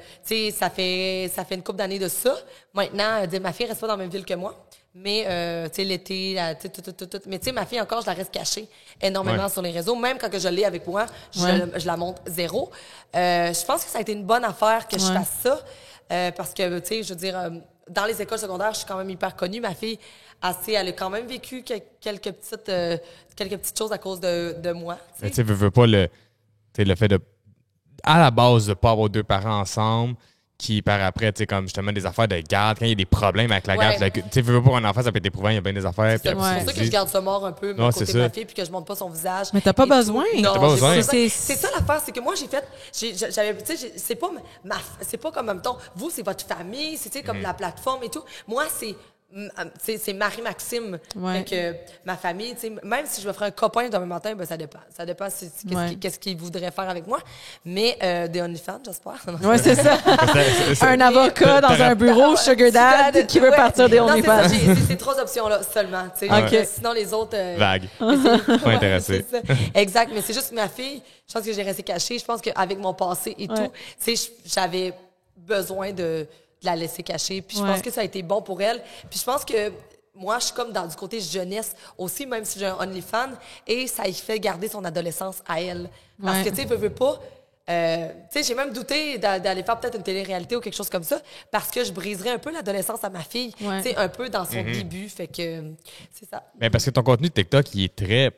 une couple d'années de ça. Maintenant, ma fille reste pas dans la même ville que moi. Mais, tu sais, l'été, tout. Mais, tu sais, ma fille, encore, je la reste cachée énormément sur les réseaux. Même quand je l'ai avec moi, je la montre zéro. Je pense que ça a été une bonne affaire que je fasse ça. Parce que, tu sais, je veux dire, dans les écoles secondaires, je suis quand même hyper connue. Ma fille, elle a quand même vécu quelques petites choses à cause de moi. Tu sais, veux pas le fait de, à la base, de pas avoir deux parents ensemble, qui par après, tu sais, comme justement des affaires de garde, quand il y a des problèmes avec la garde, tu sais, veux pas un enfant, ça peut être éprouvant, il y a bien des affaires. C'est pour ça que je garde ça mort un peu, mon côté de ma fille, puis que je montre pas son visage. Mais t'as pas besoin. Non, t'as pas besoin. C'est ça l'affaire, c'est que moi, j'avais, tu sais, c'est pas comme, en même temps, vous, c'est votre famille, c'est comme la plateforme et tout. Moi, c'est Marie-Maxime. Fait que ma famille, tu sais, même si je me ferais un copain demain matin, ben ça dépend. Ça dépend qu'est-ce qu'il voudrait faire avec moi. Mais des OnlyFans, j'espère. Oui, c'est ça. Un avocat dans un bureau, Sugar Dad, qui veut partir des OnlyFans. C'est 3 options-là seulement. Tu sais, sinon, les autres... Vague. Pas intéressé. Exact, mais c'est juste ma fille. Je pense que j'ai resté cachée. Je pense qu'avec mon passé et tout, tu sais, j'avais besoin de la laisser cacher. Puis je pense que ça a été bon pour elle. Puis je pense que moi, je suis comme du côté jeunesse aussi, même si j'ai un OnlyFans, et ça y fait garder son adolescence à elle. Parce que, tu sais, veux pas... tu sais, j'ai même douté d'aller faire peut-être une télé-réalité ou quelque chose comme ça, parce que je briserais un peu l'adolescence à ma fille, tu sais, un peu dans son début. Fait que, c'est ça. Mais parce que ton contenu de TikTok, il est très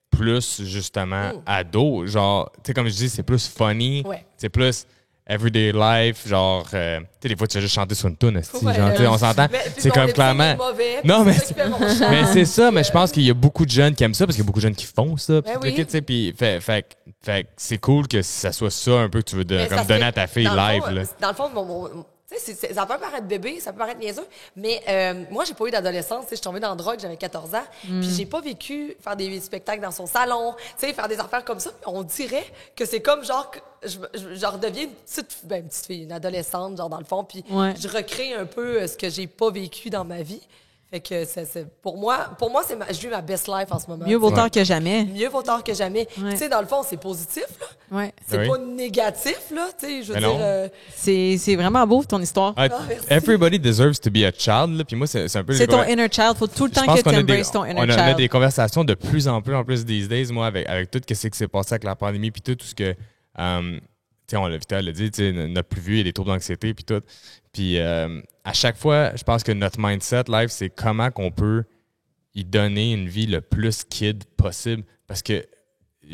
plus, justement, ado. Genre, tu sais, comme je dis, c'est plus funny. C'est plus... everyday life, genre, tu sais, des fois, tu vas juste chanter sur une toune, on s'entend. C'est comme clairement. Non, mais c'est ça, mais je pense qu'il y a beaucoup de jeunes qui aiment ça, parce qu'il y a beaucoup de jeunes qui font ça. Puis c'est cool que ça soit ça un peu que tu veux donner à ta fille live. Dans le fond, tu sais, ça peut paraître bébé, ça peut paraître niaiseux, mais moi, j'ai pas eu d'adolescence. Je suis tombée dans la drogue, j'avais 14 ans, puis j'ai pas vécu faire des spectacles dans son salon, tu sais, faire des affaires comme ça. On dirait que c'est comme genre, je redeviens une petite fille, une adolescente, genre dans le fond, puis je recrée un peu ce que j'ai pas vécu dans ma vie. Fait que pour moi je vis ma best life en ce moment. Mieux vaut tard que jamais. Mieux vaut tard que jamais. Ouais. Tu sais, dans le fond, c'est positif, là. Ouais. C'est Oui. pas négatif, là. Tu sais, je veux Mais non. dire... C'est vraiment beau, ton histoire. Ah, merci. everybody deserves to be a child. Là. Puis moi, c'est un peu... C'est ton inner child. Faut tout le Je temps pense que qu'on tu a des, embraces ton inner on a child. des conversations de plus en plus these days, moi, avec tout ce qui s'est passé avec la pandémie, puis tout ce que... tu sais, Victor l'a dit, tu sais, notre plus vieux, il y a des troubles d'anxiété, puis tout. Puis à chaque fois, je pense que notre mindset live, c'est comment qu'on peut y donner une vie le plus kid possible. Parce que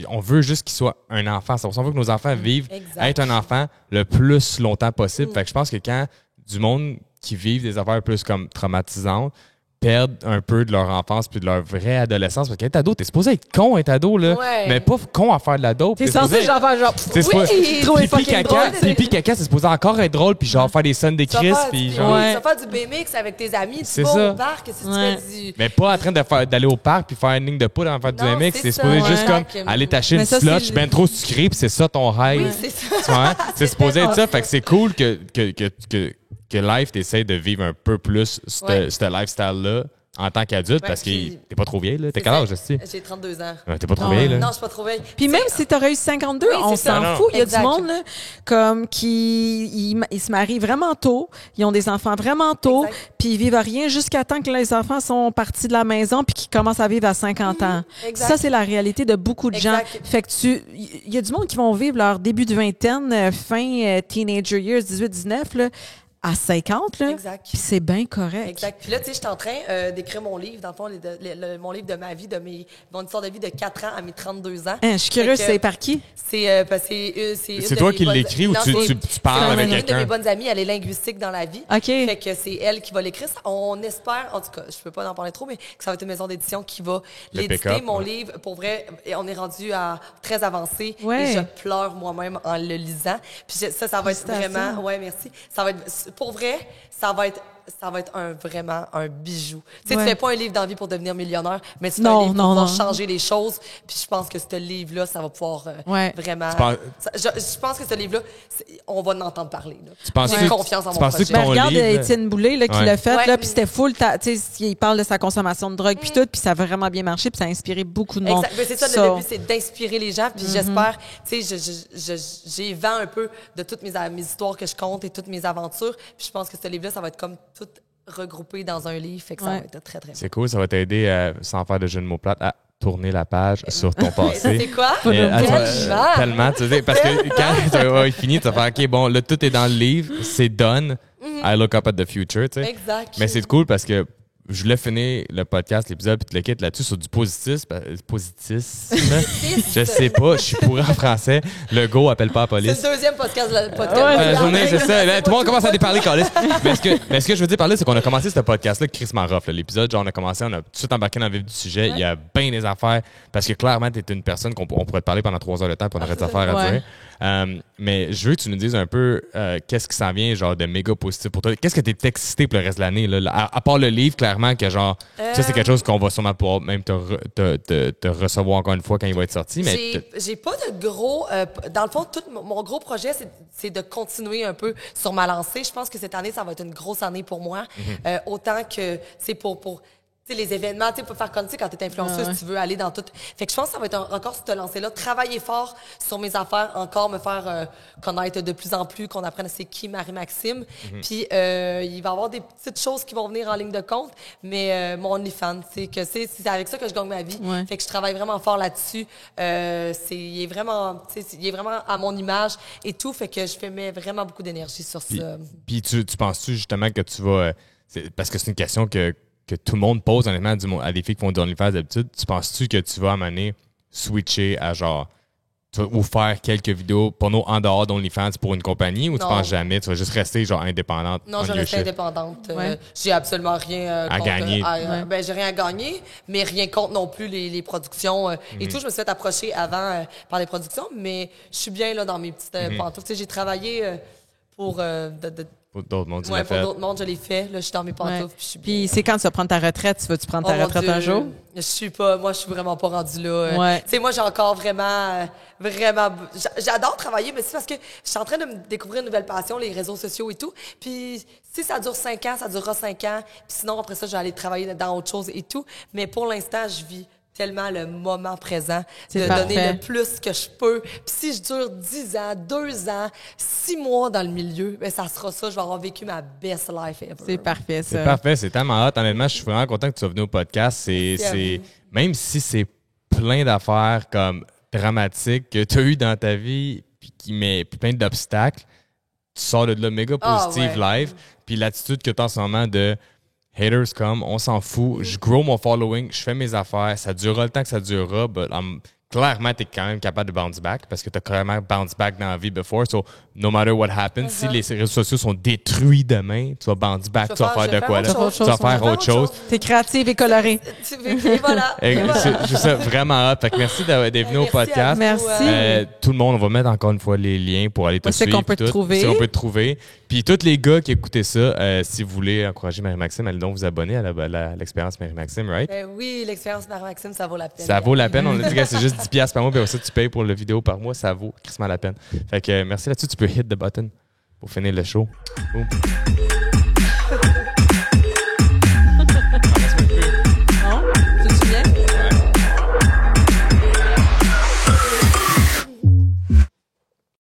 on veut juste qu'il soit un enfant. On veut que nos enfants vivent, être un enfant le plus longtemps possible. Fait que je pense que quand du monde qui vivent des affaires plus comme traumatisantes perdent un peu de leur enfance puis de leur vraie adolescence. Parce qu'être ado, t'es supposé être con, être ado, là. Ouais. Mais pas con à faire de la dope. T'es censé genre faire genre. T'es supposé- Oui, trouver Pipi fucking caca, drôle. pipi caca, c'est supposé encore être drôle puis genre faire des scènes des Tu vas Chris faire puis du- genre... Ouais. tu vas faire du BMX avec tes amis, tu C'est vas ça. au parc, si tu Ouais. fais du... Mais pas en train d'aller au parc puis faire une ligne de poudre en faire du Non, MX. c'est C'est ça, supposé ouais. juste comme Exact. aller t'acheter Mais une ça, slotch c'est- ben trop sucrée puis c'est ça ton high. Oui, c'est ça. Tu vois? C'est supposé être ça. Fait que c'est cool que Life t'essaie de vivre un peu plus Ouais. ce lifestyle-là en tant qu'adulte Ouais, parce que puis- t'es pas trop vieille, là. T'es C'est quel ça. âge, je sais? J'ai 32 ans. T'es pas trop Ah vieille, ouais. là. Non, je suis pas trop vieille. Puis même si t'aurais eu 52, Oui, on c'est ça. s'en Non, fout. Il y a exact. du monde là, comme ils se marient vraiment tôt, ils ont des enfants vraiment tôt, Exact. puis ils vivent rien jusqu'à temps que les enfants sont partis de la maison puis qu'ils commencent à vivre à 50 ans. exact. Ça, c'est la réalité de beaucoup de gens. Exact. Fait que il y a du monde qui vont vivre leur début de vingtaine, fin teenager years, 18-19, là, à 50, là. Exact. Puis c'est bien correct. Exact. Puis là, tu sais, je suis en train d'écrire mon livre, dans le fond, mon livre de ma vie, mon histoire de vie de 4 ans à mes 32 ans. Hein, je suis curieuse, Fait que c'est par qui? C'est parce que c'est une C'est de toi mes qui bonnes- l'écris ou Non, tu parles avec une de quelqu'un? mes bonnes amies, elle est linguistique dans la vie. OK. Fait que c'est elle qui va l'écrire. On espère, en tout cas, je peux pas en parler trop, mais que ça va être une maison d'édition qui va Le l'éditer, pick-up, mon ouais. livre. Pour vrai, et on est rendu à très avancé. Ouais. Et je pleure moi-même en le lisant. Puis ça va être Félicitations. vraiment... Ouais, merci. Ça va être... Pour vrai, ça va être vraiment un bijou. Tu sais, Ouais. tu fais pas un livre d'envie pour devenir millionnaire, mais tu fais Non, un livre pour non, pouvoir non. changer les choses. Puis je pense que ce livre-là, ça va pouvoir Ouais. vraiment... penses- Je pense que ce livre-là, on va en entendre parler. Là. Tu penses J'ai que- confiance en tu mon penses que projet. Ben, ton regarde livre, Étienne Boulay là, qui Ouais. l'a fait, Ouais. là, puis c'était full. Tu sais, il parle de sa consommation de drogue, puis tout, puis ça a vraiment bien marché, puis ça a inspiré beaucoup de monde. Exact. Mais c'est ça, So, le but, c'est d'inspirer les gens. Puis j'espère, tu sais, j'ai vent un peu de toutes mes histoires que je compte et toutes mes aventures. Puis je pense que ce livre-là, ça va être comme tout regroupé dans un livre. Fait que ça Ouais. va être très, très bien. C'est cool, ça va t'aider, sans faire de jeu de mots plates, à tourner la page sur ton C'est passé. quoi? Et, Tellement. tellement, tu sais, parce que quand tu vas finir, tu vas faire, OK, bon, là, tout est dans le livre, c'est done. I look up at the future, tu sais. Exact. Mais c'est cool parce que je voulais finir le podcast, l'épisode, puis te le quitte là-dessus sur du positisme. Je sais pas, je suis pourri en français. Le go appelle pas la C'est police. le deuxième podcast. La journée, c'est ça. Là, tout le monde commence à déparler, Calis. Mais ce que je veux dire par là, c'est qu'on a commencé ce podcast-là, Chris Maroff, l'épisode. Genre, on a commencé, on a tout de suite embarqué dans le vif du sujet. Il y a bien des affaires. Parce que clairement, tu es une personne qu'on pourrait te parler pendant 3 heures de temps, puis on aurait des affaires à Ouais. dire. Mais je veux que tu nous dises un peu qu'est-ce qui s'en vient, genre, de méga positif pour toi. Qu'est-ce que tu es excité pour le reste de l'année, là? À part le livre, clairement, que genre, ça, c'est quelque chose qu'on va sûrement pouvoir même te recevoir encore une fois quand il va être sorti. Mais J'ai pas de gros... dans le fond, tout mon gros projet, c'est de continuer un peu sur ma lancée. Je pense que cette année, ça va être une grosse année pour moi. Autant que c'est pour tu sais, les événements, tu sais, pour faire comme, tu sais, quand t'es influenceuse, tu veux aller dans tout. Fait que je pense que ça va être encore ce lancer-là. Travailler fort sur mes affaires, encore me faire connaître de plus en plus, qu'on apprenne c'est qui Marie-Maxime. Puis, il va y avoir des petites choses qui vont venir en ligne de compte, mais mon OnlyFans, c'est avec ça que je gagne ma vie. Ouais. Fait que je travaille vraiment fort là-dessus. Il est vraiment à mon image et tout. Fait que je mets vraiment beaucoup d'énergie sur ça. Puis tu penses-tu justement que tu vas... parce que c'est une question que tout le monde pose honnêtement à des filles qui font du OnlyFans d'habitude. Tu penses-tu que tu vas à un moment donné switcher à genre... ou faire quelques vidéos porno en dehors d'OnlyFans pour une compagnie ou tu Non. penses jamais? Tu vas juste rester genre indépendante? Non, on je your reste shit? indépendante. Ouais. J'ai absolument rien À contre, gagner. Ouais. Ben, j'ai rien à gagner, mais rien contre non plus les productions et tout. Je me suis fait approcher avant par les productions, mais je suis bien là dans mes petites pantoufles. Tu sais, j'ai travaillé pour Pour d'autres mondes, tu ouais, l'as pour fait. d'autres mondes, je l'ai fait. Là, je suis dans mes pantoufles, Ouais. puis je suis bien. Puis c'est quand tu vas prendre ta retraite, tu vas-tu prendre ta Oh mon retraite Dieu, un jour? Je suis vraiment pas rendue là. Ouais. Tu sais, moi, j'ai encore vraiment vraiment. J'adore travailler, mais c'est parce que je suis en train de me découvrir une nouvelle passion, les réseaux sociaux et tout. Puis si ça dure 5 ans, ça durera 5 ans. Puis sinon, après ça, je vais aller travailler dans autre chose et tout. Mais pour l'instant, je vis tellement le moment présent, de donner le plus que je peux. Puis si je dure 10 ans, 2 ans, 6 mois dans le milieu, ben ça sera ça. Je vais avoir vécu ma best life ever. C'est parfait, ça. C'est parfait, c'est tellement hot. Honnêtement, je suis vraiment content que tu sois venu au podcast. Même si c'est plein d'affaires comme dramatiques que tu as eues dans ta vie, puis qui met plein d'obstacles, tu sors de là méga positive live. Puis l'attitude que tu as en ce moment de haters come, on s'en fout, je grow mon following, je fais mes affaires, ça durera le temps que ça durera, but clairement, tu es quand même capable de bounce back parce que tu as clairement bounce back dans la vie before. So, no matter what happens, si les réseaux sociaux sont détruits demain, tu vas bounce back, tu vas faire de quoi là? Tu vas faire autre chose. T'es créative et colorée. Et voilà. C'est ça, vraiment hot. Fait que merci d'être venu au podcast. Merci. Tout le monde, on va mettre encore une fois les liens pour aller te suivre. C'est qu'on peut te trouver. C'est qu'on peut te trouver. Puis tous les gars qui écoutaient ça, si vous voulez encourager Marie-Maxime, allez donc vous abonner à l'expérience Marie-Maxime, right? Oui, l'expérience Marie-Maxime, ça vaut la peine. Ça vaut la peine. On a dit que c'est juste 10$ par mois, puis aussi tu payes pour la vidéo par mois, ça vaut crissement la peine. Fait que merci là-dessus, tu peux hit the button pour finir le show. Boom.